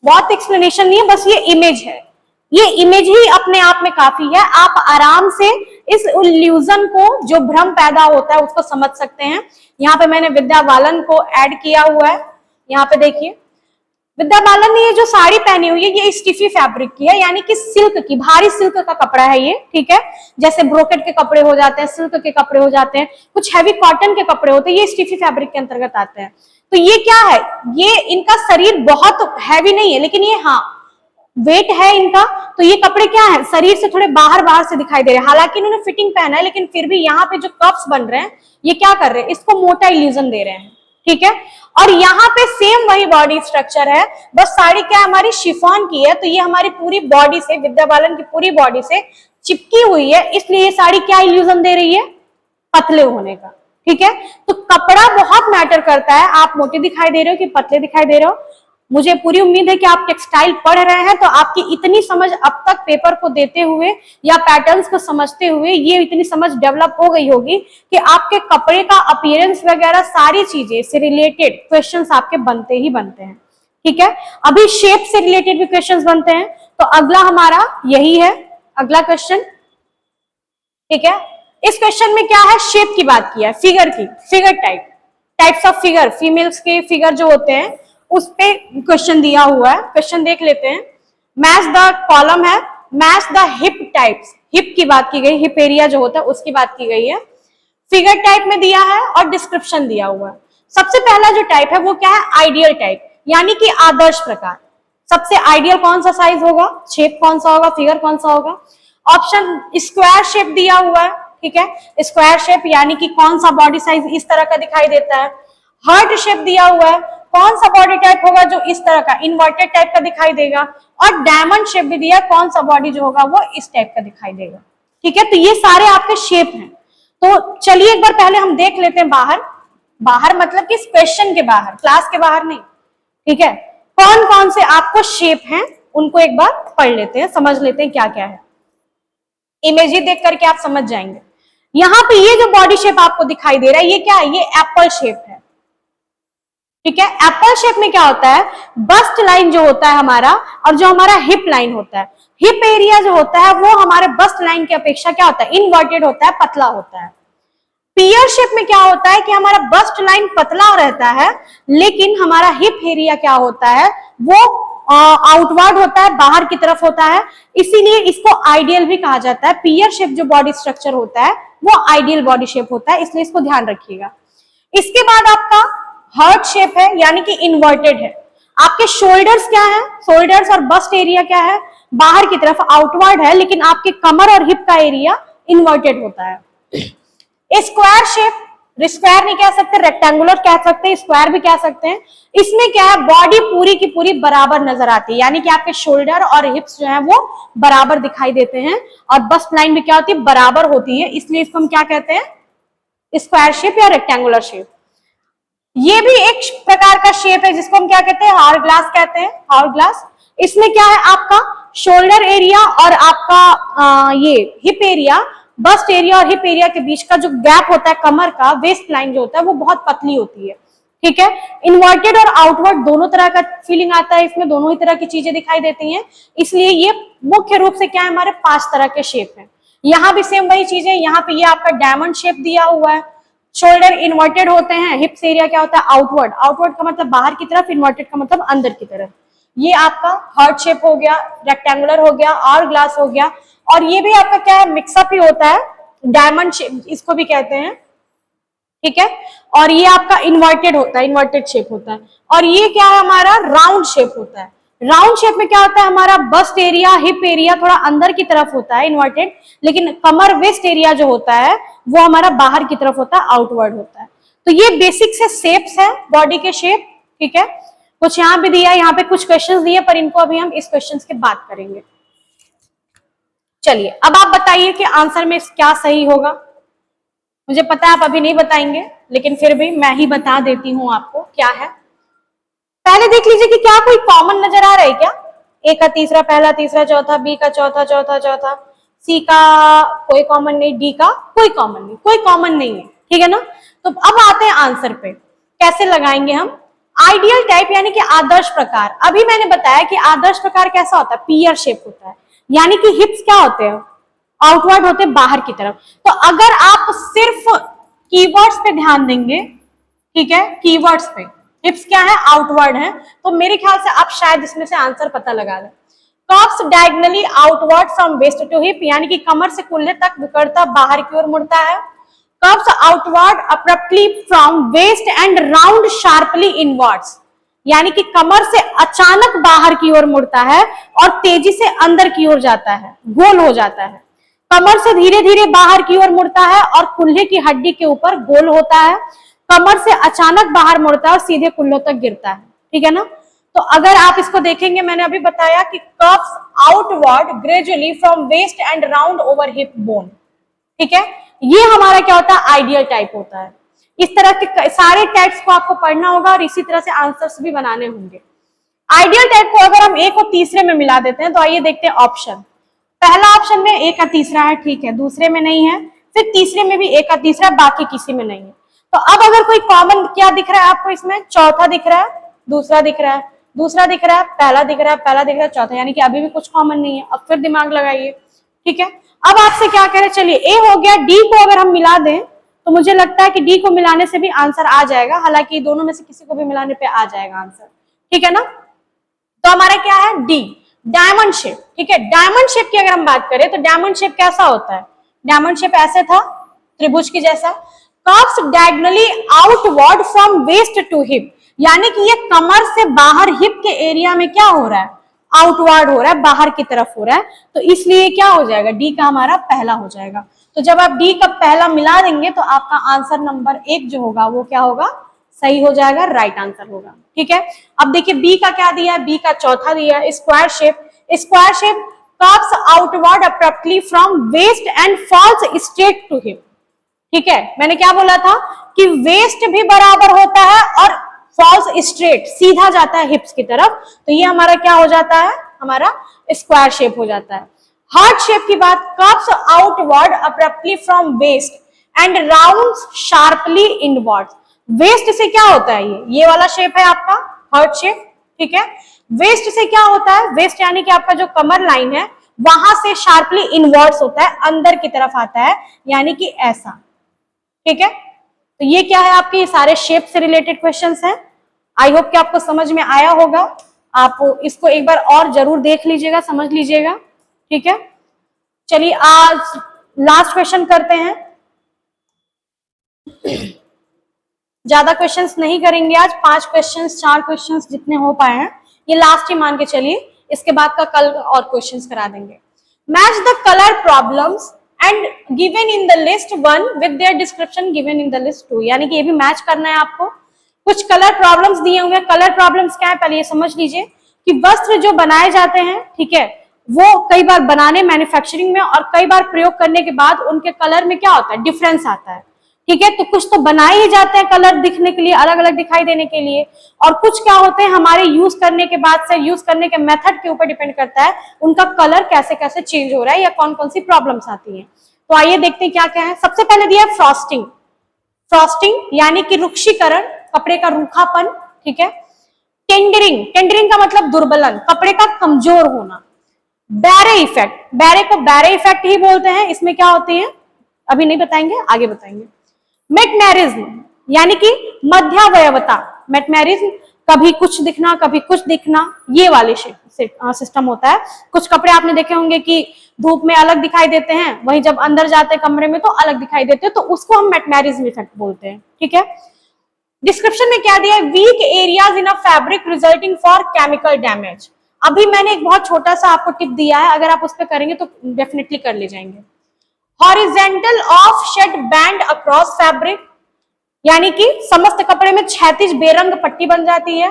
बहुत एक्सप्लेनेशन नहीं है, बस ये इमेज है, ये इमेज ही अपने आप में काफी है। आप आराम से इस इल्यूजन को, जो भ्रम पैदा होता है, उसको समझ सकते हैं। यहाँ पे मैंने विद्या बालन को ऐड किया हुआ है, यहाँ पे देखिए विद्या बालन ने ये जो साड़ी पहनी हुई है, ये स्टिफी फैब्रिक की है, यानी कि सिल्क की, भारी सिल्क का कपड़ा है ये, ठीक है। जैसे ब्रोकेट के कपड़े हो जाते हैं, सिल्क के कपड़े हो जाते हैं, कुछ हैवी कॉटन के कपड़े होते हैं, ये स्टिफी फैब्रिक के अंतर्गत आते हैं। तो ये क्या है, ये इनका शरीर बहुत हैवी नहीं है, लेकिन ये हाँ वेट है इनका। तो ये कपड़े क्या है, शरीर से थोड़े बाहर बाहर से दिखाई दे रहे हैं, हालांकि इन्होंने फिटिंग पहना है, लेकिन फिर भी यहाँ पे जो कफ्स बन रहे हैं, ये क्या कर रहे हैं, इसको मोटा इल्यूजन दे रहे हैं, ठीक है। और यहाँ पे सेम वही बॉडी स्ट्रक्चर है, बस साड़ी क्या हमारी शिफॉन की है, तो ये हमारी पूरी बॉडी से, विद्या बालन की पूरी बॉडी से चिपकी हुई है, इसलिए ये साड़ी क्या इल्यूजन दे रही है, पतले होने का, ठीक है। तो कपड़ा बहुत मैटर करता है, आप मोटे दिखाई दे रहे हो कि पतले दिखाई दे रहे हो। मुझे पूरी उम्मीद है कि आप टेक्सटाइल पढ़ रहे हैं, तो आपकी इतनी समझ अब तक पेपर को देते हुए या पैटर्न्स को समझते हुए ये इतनी समझ डेवलप हो गई होगी कि आपके कपड़े का अपीयरेंस वगैरह सारी चीजें से रिलेटेड क्वेश्चंस आपके बनते ही बनते हैं, ठीक है। अभी शेप से रिलेटेड भी क्वेश्चंस बनते हैं, तो अगला हमारा यही है, अगला क्वेश्चन, ठीक है। इस क्वेश्चन में क्या है, शेप की बात की है, फिगर की, figure types of figure, females के फिगर जो होते हैं उस पे क्वेश्चन दिया हुआ है। क्वेश्चन देख लेते हैं। मैच द कॉलम है, match the hip types, hip की बात की गई, हिप एरिया जो होता है उसकी बात की गई है, फिगर टाइप में दिया है और डिस्क्रिप्शन दिया हुआ है। सबसे पहला जो टाइप है वो क्या है, आइडियल टाइप, यानी कि आदर्श प्रकार। सबसे आइडियल कौन सा साइज होगा, शेप कौन सा होगा, फिगर कौन सा होगा। ऑप्शन स्क्वायर शेप दिया हुआ है, ठीक है, स्क्वायर शेप यानी कि कौन सा बॉडी साइज इस तरह का दिखाई देता है। हार्ट शेप दिया हुआ है, कौन सा बॉडी टाइप होगा जो इस तरह का इन्वर्टेड टाइप का दिखाई देगा। और डायमंड शेप भी दिया, कौन सा बॉडी जो होगा वो इस टाइप का दिखाई देगा, ठीक है। तो ये सारे आपके शेप हैं। तो चलिए एक बार पहले हम देख लेते हैं बाहर, बाहर मतलब कि क्वेश्चन के बाहर, क्लास के बाहर नहीं, ठीक है। कौन कौन से आपको शेप हैं उनको एक बार पढ़ लेते हैं, समझ लेते हैं क्या क्या है। इमेज देख करके आप समझ जाएंगे। यहाँ पे ये जो बॉडी शेप आपको दिखाई दे रहा है ये क्या है, ये एप्पल शेप है, ठीक है। एप्पल शेप में क्या होता है, बस्ट लाइन जो होता है हमारा और जो हमारा हिप लाइन होता है, हिप एरिया जो होता है वो हमारे बस्ट लाइन की अपेक्षा क्या होता है, इनवर्टेड होता है, पतला होता है। पियर शेप में क्या होता है कि हमारा बस्ट लाइन पतला रहता है लेकिन हमारा हिप एरिया क्या होता है वो आउटवर्ड होता है, बाहर की तरफ होता है, इसीलिए इसको आइडियल भी कहा जाता है। पियर शेप जो बॉडी स्ट्रक्चर होता है वो आइडियल बॉडी शेप होता है, इसलिए इसको ध्यान रखिएगा। इसके बाद आपका हार्ट शेप है यानी कि इन्वर्टेड है। आपके शोल्डर्स क्या है, शोल्डर्स और बस्ट एरिया क्या है, बाहर की तरफ आउटवर्ड है, लेकिन आपके कमर और हिप का एरिया इन्वर्टेड होता है। स्क्वायर शेप, स्क्वायर नहीं कह सकते, रेक्टेंगुलर कह सकते हैं, स्क्वायर भी कह सकते हैं। इसमें क्या है, बॉडी पूरी की पूरी बराबर नजर आती है, यानी कि आपके शोल्डर और हिप्स जो है वो बराबर दिखाई देते हैं और बस्ट लाइन भी क्या होती है, बराबर होती है, इसलिए इसको हम क्या कहते हैं, स्क्वायर शेप या रेक्टेंगुलर शेप। ये भी एक प्रकार का शेप है जिसको हम क्या कहते हैं, हावर ग्लास कहते हैं, हावर ग्लास। इसमें क्या है, आपका शोल्डर एरिया और आपका ये हिप एरिया, बस्ट एरिया और हिप एरिया के बीच का जो गैप होता है कमर का, वेस्ट लाइन जो होता है वो बहुत पतली होती है, ठीक है। इन्वर्टेड और आउटवर्ड दोनों तरह का फीलिंग आता है, इसमें दोनों ही तरह की चीजें दिखाई देती हैं, इसलिए ये मुख्य रूप से क्या है, हमारे 5 तरह के शेप है। यहाँ भी सेम वही चीज है, यहाँ पे ये आपका डायमंड शेप दिया हुआ है, शोल्डर इन्वर्टेड होते हैं, हिप्स एरिया क्या होता है, आउटवर्ड, आउटवर्ड का मतलब बाहर की तरफ, इन्वर्टेड का मतलब अंदर की तरफ। ये आपका हार्ट शेप हो गया, रेक्टेंगुलर हो गया, आवर ग्लास हो गया, और ये भी आपका क्या है, मिक्सअप ही होता है, डायमंड शेप इसको भी कहते हैं, ठीक है। और ये आपका इन्वर्टेड होता है, इन्वर्टेड शेप होता है। और ये क्या है, हमारा राउंड शेप होता है। राउंड शेप में क्या होता है, हमारा बस्ट एरिया, हिप एरिया थोड़ा अंदर की तरफ होता है, इन्वर्टेड, लेकिन कमर वेस्ट एरिया जो होता है वो हमारा बाहर की तरफ होता है, आउटवर्ड होता है। तो ये बेसिक से शेप्स है बॉडी के शेप, ठीक है। कुछ यहाँ भी दिया है, यहाँ पे कुछ क्वेश्चंस दिए, पर इनको अभी हम इस क्वेश्चंस के बात करेंगे। चलिए अब आप बताइए कि आंसर में क्या सही होगा। मुझे पता है आप अभी नहीं बताएंगे, लेकिन फिर भी मैं ही बता देती हूँ आपको क्या है। पहले देख लीजिए कि क्या कोई कॉमन नजर आ रहा है क्या, ए का तीसरा, पहला तीसरा, चौथा, बी का चौथा, चौथा चौथा, सी का कोई कॉमन नहीं, डी का कोई कॉमन नहीं, कोई कॉमन नहीं है, ठीक है ना। तो अब आते हैं आंसर पे, कैसे लगाएंगे हम। आइडियल टाइप यानी कि आदर्श प्रकार, अभी मैंने बताया कि आदर्श प्रकार कैसा होता है, पियर शेप होता है, यानी कि हिप्स क्या होते हैं, आउटवर्ड होते हैं, बाहर की तरफ। तो अगर आप सिर्फ कीवर्ड्स पे ध्यान देंगे, ठीक है, कीवर्ड्स पे, हिप्स क्या है, आउटवर्ड है, तो मेरे ख्याल से आप शायद इसमें से आंसर पता लगा लें। Curves diagonally outward from waist to hip, यानी कि कमर से कुल्ले तक विकर्ता बाहर की ओर मुड़ता है। Curves outward abruptly from waist and round sharply inwards, यानी कि कमर से अचानक बाहर की ओर मुड़ता है और तेजी से अंदर की ओर जाता है, गोल हो जाता है। कमर से धीरे धीरे बाहर की ओर मुड़ता है और कुल्हे की हड्डी के ऊपर गोल होता है। कमर से अचानक बाहर मुड़ता है और सीधे कुल्लों तक गिरता है, ठीक है ना। तो अगर आप इसको देखेंगे, मैंने अभी बताया कि curves outward gradually from waist and round over hip bone, ठीक है। ये हमारा क्या होता है, आइडियल टाइप होता है। इस तरह के सारे टाइप्स को आपको पढ़ना होगा और इसी तरह से आंसर्स भी बनाने होंगे। आइडियल टाइप को अगर हम एक और तीसरे में मिला देते हैं, तो आइए देखते हैं ऑप्शन। पहला ऑप्शन में एक का तीसरा है, ठीक है, दूसरे में नहीं है, फिर तीसरे में भी एक का तीसरा, बाकी किसी में नहीं है। तो अब अगर कोई कॉमन क्या दिख रहा है आपको, इसमें चौथा दिख रहा है, दूसरा दिख रहा है, दूसरा दिख रहा है, पहला दिख रहा है, पहला दिख रहा है, चौथा, यानी कि अभी भी कुछ कॉमन नहीं है। अब फिर दिमाग लगाइए, ठीक है। अब आपसे क्या करें, चलिए ए हो गया, डी को अगर हम मिला दें तो मुझे लगता है कि डी को मिलाने से भी आंसर आ जाएगा, हालांकि दोनों में से किसी को भी मिलाने पे आ जाएगा आंसर, ठीक है ना। तो हमारा क्या है, डी। डायमंड शेप, ठीक है। डायमंड शेप की अगर हम बात करें तो डायमंड शेप कैसा होता है? डायमंड शेप ऐसे था, त्रिभुज की जैसा। Curves diagonally outward from waist to hip, यानी कि ये कमर से बाहर हिप के एरिया में क्या हो रहा है? आउटवर्ड हो रहा है, बाहर की तरफ हो रहा है, तो इसलिए क्या हो जाएगा? डी का हमारा पहला हो जाएगा। तो जब आप डी का पहला मिला देंगे तो आपका आंसर नंबर 1 जो होगा वो क्या होगा? सही हो जाएगा, राइट आंसर होगा, ठीक है। अब देखिए बी का क्या दिया है? बी का चौथा दिया है, square shape. Square shape curves outward abruptly from waist and falls straight to hip, ठीक है। मैंने क्या बोला था कि वेस्ट भी बराबर होता है और फॉल्स स्ट्रेट, सीधा जाता है हिप्स की तरफ, तो ये हमारा क्या हो जाता है? हमारा स्क्वायर शेप हो जाता है। हार्ट शेप की बात, curves outward abruptly from waist and rounds sharply inward. Waist से क्या होता है? ये वाला शेप है आपका हार्ट शेप, ठीक है। वेस्ट से क्या होता है? वेस्ट यानी कि आपका जो कमर लाइन है वहां से शार्पली इनवर्ड्स होता है, अंदर की तरफ आता है, यानी कि ऐसा, ठीक है। तो ये क्या है? आपके ये सारे शेप से रिलेटेड क्वेश्चंस हैं। आई होप कि आपको समझ में आया होगा। आप इसको एक बार और जरूर देख लीजिएगा, समझ लीजिएगा, ठीक है। चलिए आज लास्ट क्वेश्चन करते हैं। ज्यादा क्वेश्चंस नहीं करेंगे आज, 5 क्वेश्चंस 4 क्वेश्चंस जितने हो पाए हैं ये लास्ट ही मान के चलिए, इसके बाद का कल और क्वेश्चंस करा देंगे। Match the colour problems and given in the list 1 with their description given in the list 2, यानी कि ये भी मैच करना है आपको। कुछ कलर प्रॉब्लम्स दिए होंगे। कलर प्रॉब्लम्स क्या है पहले ये समझ लीजिए कि वस्त्र जो बनाए जाते हैं, ठीक है, वो कई बार बनाने मैन्युफैक्चरिंग में और कई बार प्रयोग करने के बाद उनके कलर में क्या होता है? डिफरेंस आता है, ठीक है। तो कुछ तो बनाए ही जाते हैं कलर दिखने के लिए, अलग अलग दिखाई देने के लिए, और कुछ क्या होते हैं हमारे यूज करने के बाद से, यूज करने के मेथड के ऊपर डिपेंड करता है उनका कलर कैसे कैसे चेंज हो रहा है या कौन कौन सी प्रॉब्लम्स आती हैं। तो आइए देखते हैं क्या क्या है। सबसे पहले दिया है फ्रॉस्टिंग। फ्रॉस्टिंग यानी कि रुक्षीकरण, कपड़े का रूखापन, ठीक है। टेंडरिंग, टेंडरिंग का मतलब दुर्बलन, कपड़े का कमजोर होना। बैरे इफेक्ट, बैरे को बैरे इफेक्ट ही बोलते हैं। इसमें क्या होते हैं अभी नहीं बताएंगे, आगे बताएंगे। मेटमेरिज्म यानी कि मध्यावयवता, मेटमेरिज्म कभी कुछ दिखना कभी कुछ दिखना, ये वाले सिस्टम होता है। कुछ कपड़े आपने देखे होंगे कि धूप में अलग दिखाई देते हैं, वहीं जब अंदर जाते हैं कमरे में तो अलग दिखाई देते हैं, तो उसको हम मेटमेरिज्म इफेक्ट बोलते हैं, ठीक है। डिस्क्रिप्शन में क्या दिया है? Weak areas in a fabric resulting for chemical damage. अभी मैंने एक बहुत छोटा सा आपको टिप दिया है, अगर आप उस पर करेंगे तो डेफिनेटली कर ले जाएंगे। Horizontal off shade band across fabric, यानी कि समस्त कपड़े में क्षैतिज बेरंग पट्टी बन जाती है।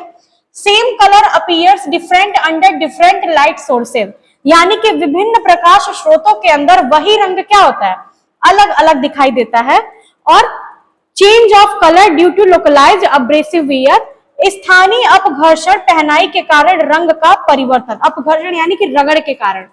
Same colour appears different under different light sources, यानी कि विभिन्न प्रकाश स्रोतों के अंदर वही रंग क्या होता है? अलग अलग दिखाई देता है। और change of colour due to localised abrasive wear, स्थानीय अपघर्षण पहनाई के कारण रंग का परिवर्तन, अपघर्षण यानी कि रगड़ के कारण।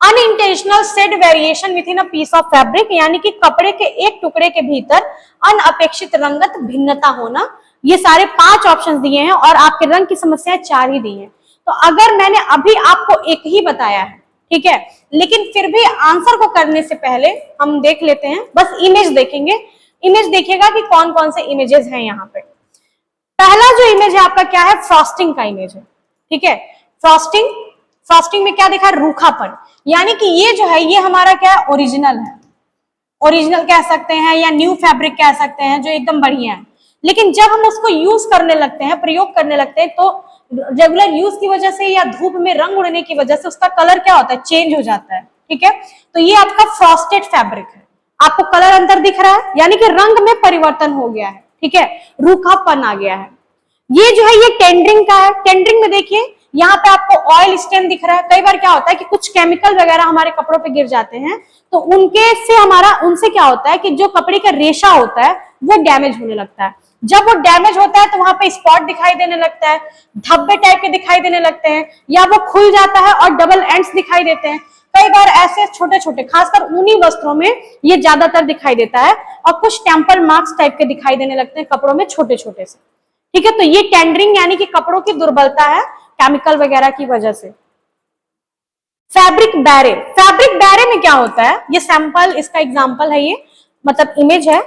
Unintentional shade variation within a piece of fabric, यानी कि कपड़े के एक टुकड़े के भीतर अनअपेक्षित रंगत भिन्नता होना। ये सारे 5 ऑप्शंस दिए हैं और आपके रंग की समस्याएं 4 ही दी हैं। तो अगर मैंने अभी आपको एक ही बताया है, ठीक है, लेकिन फिर भी आंसर को करने से पहले हम देख लेते हैं, बस इमेज देखेंगे। इमेज देखिएगा कि कौन कौन से इमेजेस हैं यहाँ पे। पहला जो इमेज है आपका क्या है? फ्रॉस्टिंग का इमेज है, ठीक है। फ्रॉस्टिंग, फ्रॉस्टिंग में क्या दिखा है? रूखापन, यानी कि ये जो है ये हमारा क्या है? ओरिजिनल है, ओरिजिनल कह सकते हैं या न्यू फैब्रिक कह सकते हैं, जो एकदम बढ़िया है। लेकिन जब हम उसको यूज करने लगते हैं, प्रयोग करने लगते हैं, तो रेगुलर यूज की वजह से या धूप में रंग उड़ने की वजह से उसका कलर क्या होता है? चेंज हो जाता है, ठीक है। तो ये आपका फ्रॉस्टेड फैब्रिक है। आपको कलर अंदर दिख रहा है, यानी कि रंग में परिवर्तन हो गया है, ठीक है, रूखापन आ गया है। ये जो है ये टेंडरिंग का है। टेंडरिंग में देखिए यहाँ पे आपको ऑयल स्टेन दिख रहा है। कई बार क्या होता है कि कुछ केमिकल वगैरह हमारे कपड़ों पे गिर जाते हैं, तो उनसे क्या होता है कि जो कपड़े का रेशा होता है वो डैमेज होने लगता है। जब वो डैमेज होता है तो वहां पे स्पॉट दिखाई देने लगता है, धब्बे टाइप के दिखाई देने लगते हैं, या वो खुल जाता है और डबल एंड्स दिखाई देते हैं। कई बार ऐसे छोटे छोटे, खासकर ऊनी वस्त्रों में ये ज्यादातर दिखाई देता है, और कुछ टेम्पल मार्क्स टाइप के दिखाई देने लगते हैं कपड़ों में छोटे छोटे से, ठीक है। तो ये टेंडरिंग यानी कि कपड़ों की दुर्बलता है केमिकल वगैरह की वजह से। फैब्रिक बैरे, फैब्रिक बैरे में क्या होता है? ये सैंपल, इसका एग्जांपल है, ये मतलब इमेज है।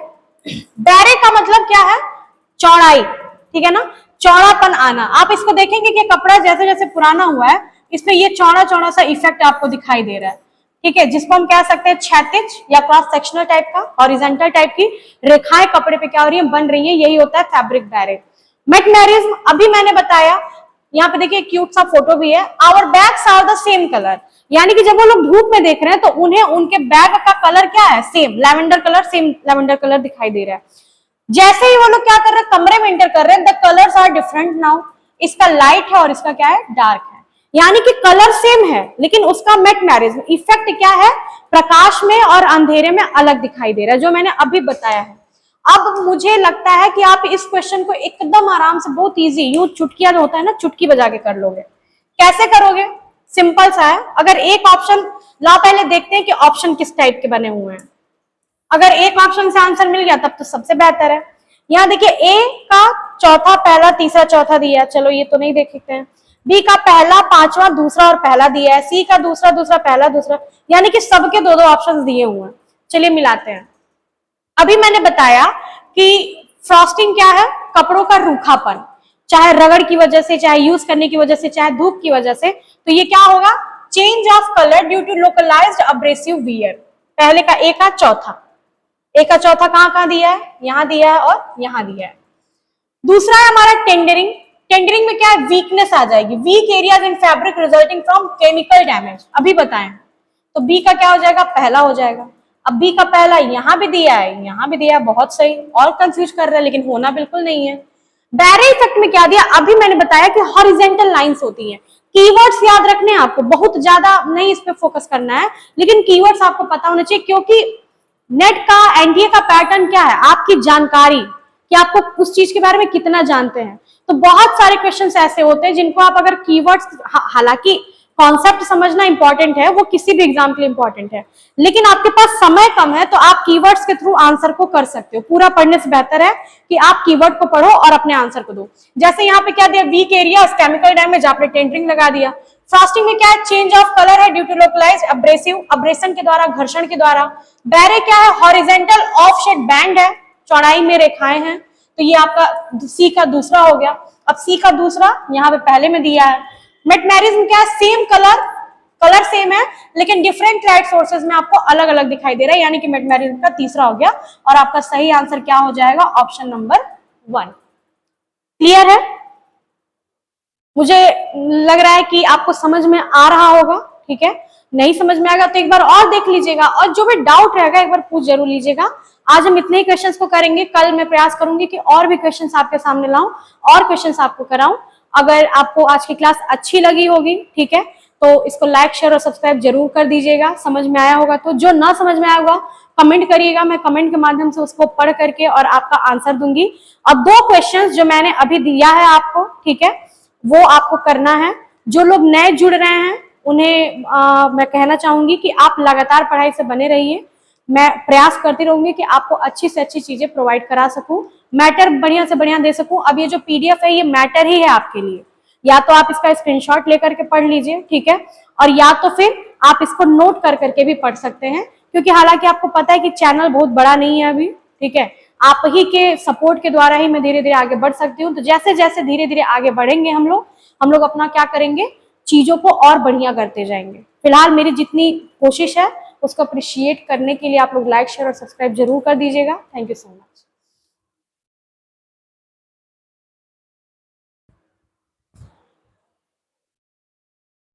बैरे का मतलब क्या है? चौड़ाई, ठीक है ना, चौड़ापन आना। आप इसको देखेंगे कि कपड़ा जैसे जैसे पुराना हुआ है इसमें ये चौड़ा चौड़ा सा इफेक्ट आपको दिखाई दे रहा है, ठीक है, जिसको हम कह सकते हैं क्षैतिज या क्रॉस सेक्शनल टाइप का, हॉरिजॉन्टल टाइप की रेखाएं कपड़े पे क्या हो रही है, बन रही है, यही होता है फैब्रिक बैरियर। मैटमेरिज्म अभी मैंने बताया, यहाँ पे देखिए क्यूट सा फोटो भी है, our bags are the same colour, यानी कि जब वो लोग धूप में देख रहे हैं तो उन्हें उनके बैग का कलर क्या है, same lavender colour, same lavender colour दिखाई दे रहा है। जैसे ही वो लोग क्या कर रहे हैं, कमरे में एंटर कर रहे हैं, the colours are different now, इसका लाइट है और इसका क्या है, डार्क है, यानी कि कलर सेम है लेकिन उसका मैटमेरिज्म इफेक्ट क्या है, प्रकाश में और अंधेरे में अलग दिखाई दे रहा है, जो मैंने अभी बताया है। अब मुझे लगता है कि आप इस क्वेश्चन को एकदम आराम से, बहुत इजी, यूं चुटकिया जो होता है ना, चुटकी बजा के कर लोगे। कैसे करोगे, सिंपल सा है, अगर एक ऑप्शन ला, पहले देखते हैं कि ऑप्शन किस टाइप के बने हुए हैं। अगर एक ऑप्शन से आंसर मिल गया तब तो सबसे बेहतर है। यहाँ देखिए ए का चौथा पहला तीसरा चौथा दिया है, चलो ये तो नहीं देख सकते हैं। बी का पहला पांचवा दूसरा और पहला दिया है, सी का दूसरा दूसरा पहला दूसरा, यानी कि सबके दो दो ऑप्शन दिए हुए हैं। चलिए मिलाते हैं। अभी मैंने बताया कि फ्रॉस्टिंग क्या है, कपड़ों का रूखापन, चाहे रगड़ की वजह से, चाहे यूज करने की वजह से, चाहे धूप की वजह से, तो ये क्या होगा, change of colour due to localised abrasive wear. पहले का ए का चौथा, ए का चौथा कहां कहां दिया है, यहां दिया है और यहां दिया है। दूसरा है हमारा टेंडरिंग, टेंडरिंग में क्या है, वीकनेस आ जाएगी, weak areas in fabric resulting from chemical damage, अभी बताएं, तो बी का क्या हो जाएगा, पहला हो जाएगा। अब बी का पहला यहां भी दिया है, यहां भी दिया है, बहुत सही, और कंफ्यूज कर रहा है लेकिन होना बिल्कुल नहीं है। बैरे इफेक्ट में क्या दिया, अभी मैंने बताया कि हॉरिजॉन्टल लाइंस होती हैं। कीवर्ड्स याद रखने हैं आपको, बहुत ज्यादा नहीं इस पे फोकस करना है, लेकिन कीवर्ड्स आपको पता होना चाहिए, क्योंकि नेट का एनडीए का पैटर्न क्या है, आपकी जानकारी, कि आपको उस चीज के बारे में कितना जानते हैं। तो बहुत सारे क्वेश्चंस ऐसे होते हैं जिनको आप अगर कीवर्ड्स, हालांकि कॉन्सेप्ट समझना इंपॉर्टेंट है, वो किसी भी एग्जाम के लिए इंपॉर्टेंट है, लेकिन आपके पास समय कम है तो आप कीवर्ड्स के थ्रू आंसर को कर सकते हो। पूरा पढ़ने से बेहतर है कि आप कीवर्ड को पढ़ो और अपने आंसर को दो। जैसे यहाँ पे क्या दिया, वीक एरिया, केमिकल डैमेज, आपने टेंडरिंग लगा दिया। फ्रॉस्टिंग में क्या है, चेंज ऑफ कलर है due to localised abrasive, abrasion के द्वारा, घर्षण के द्वारा। बैरे क्या है, हॉरिजॉन्टल ऑफ शेड बैंड है, चौड़ाई में रेखाएं हैं, तो ये आपका सी का दूसरा हो गया। अब सी का दूसरा यहाँ पे पहले में दिया है। मेटमेरिज्म क्या है, सेम कलर, कलर सेम है लेकिन डिफरेंट लाइट सोर्सेज में आपको अलग अलग दिखाई दे रहा है, यानी कि मेटमेरिज्म का तीसरा हो गया, और आपका सही आंसर क्या हो जाएगा, ऑप्शन नंबर 1। क्लियर है, मुझे लग रहा है कि आपको समझ में आ रहा होगा, ठीक है, नहीं समझ में आएगा तो एक बार और देख लीजिएगा, और जो भी डाउट रहेगा एक बार पूछ जरूर लीजिएगा। आज हम इतने ही क्वेश्चंस को करेंगे, कल मैं प्रयास करूंगी कि और भी क्वेश्चंस आपके सामने लाऊं और क्वेश्चंस आपको कराऊं। अगर आपको आज की क्लास अच्छी लगी होगी, ठीक है, तो इसको लाइक शेयर और सब्सक्राइब जरूर कर दीजिएगा। समझ में आया होगा तो, जो ना समझ में आया होगा कमेंट करिएगा, मैं कमेंट के माध्यम से उसको पढ़ करके और आपका आंसर दूंगी। अब 2 क्वेश्चंस जो मैंने अभी दिया है आपको, ठीक है, वो आपको करना है। जो लोग नए जुड़ रहे हैं उन्हें मैं कहना चाहूंगी कि आप लगातार पढ़ाई से बने रहिए। मैं प्रयास करती रहूंगी कि आपको अच्छी से अच्छी चीजें प्रोवाइड करा सकूं, मैटर बढ़िया से बढ़िया दे सकूं। अब ये जो पीडीएफ है ये मैटर ही है आपके लिए, या तो आप इसका स्क्रीनशॉट लेकर के पढ़ लीजिए, ठीक है, और या तो फिर आप इसको नोट कर करके भी पढ़ सकते हैं, क्योंकि हालांकि आपको पता है कि चैनल बहुत बड़ा नहीं है अभी, ठीक है, आप ही के सपोर्ट के द्वारा ही मैं धीरे धीरे आगे बढ़ सकती हूँ। तो जैसे जैसे धीरे धीरे आगे बढ़ेंगे हम लोग अपना क्या करेंगे, चीजों को और बढ़िया करते जाएंगे। फिलहाल मेरी जितनी कोशिश है उसको अप्रिशिएट करने के लिए आप लोग लाइक शेयर और सब्सक्राइब जरूर कर दीजिएगा। Thank you so much.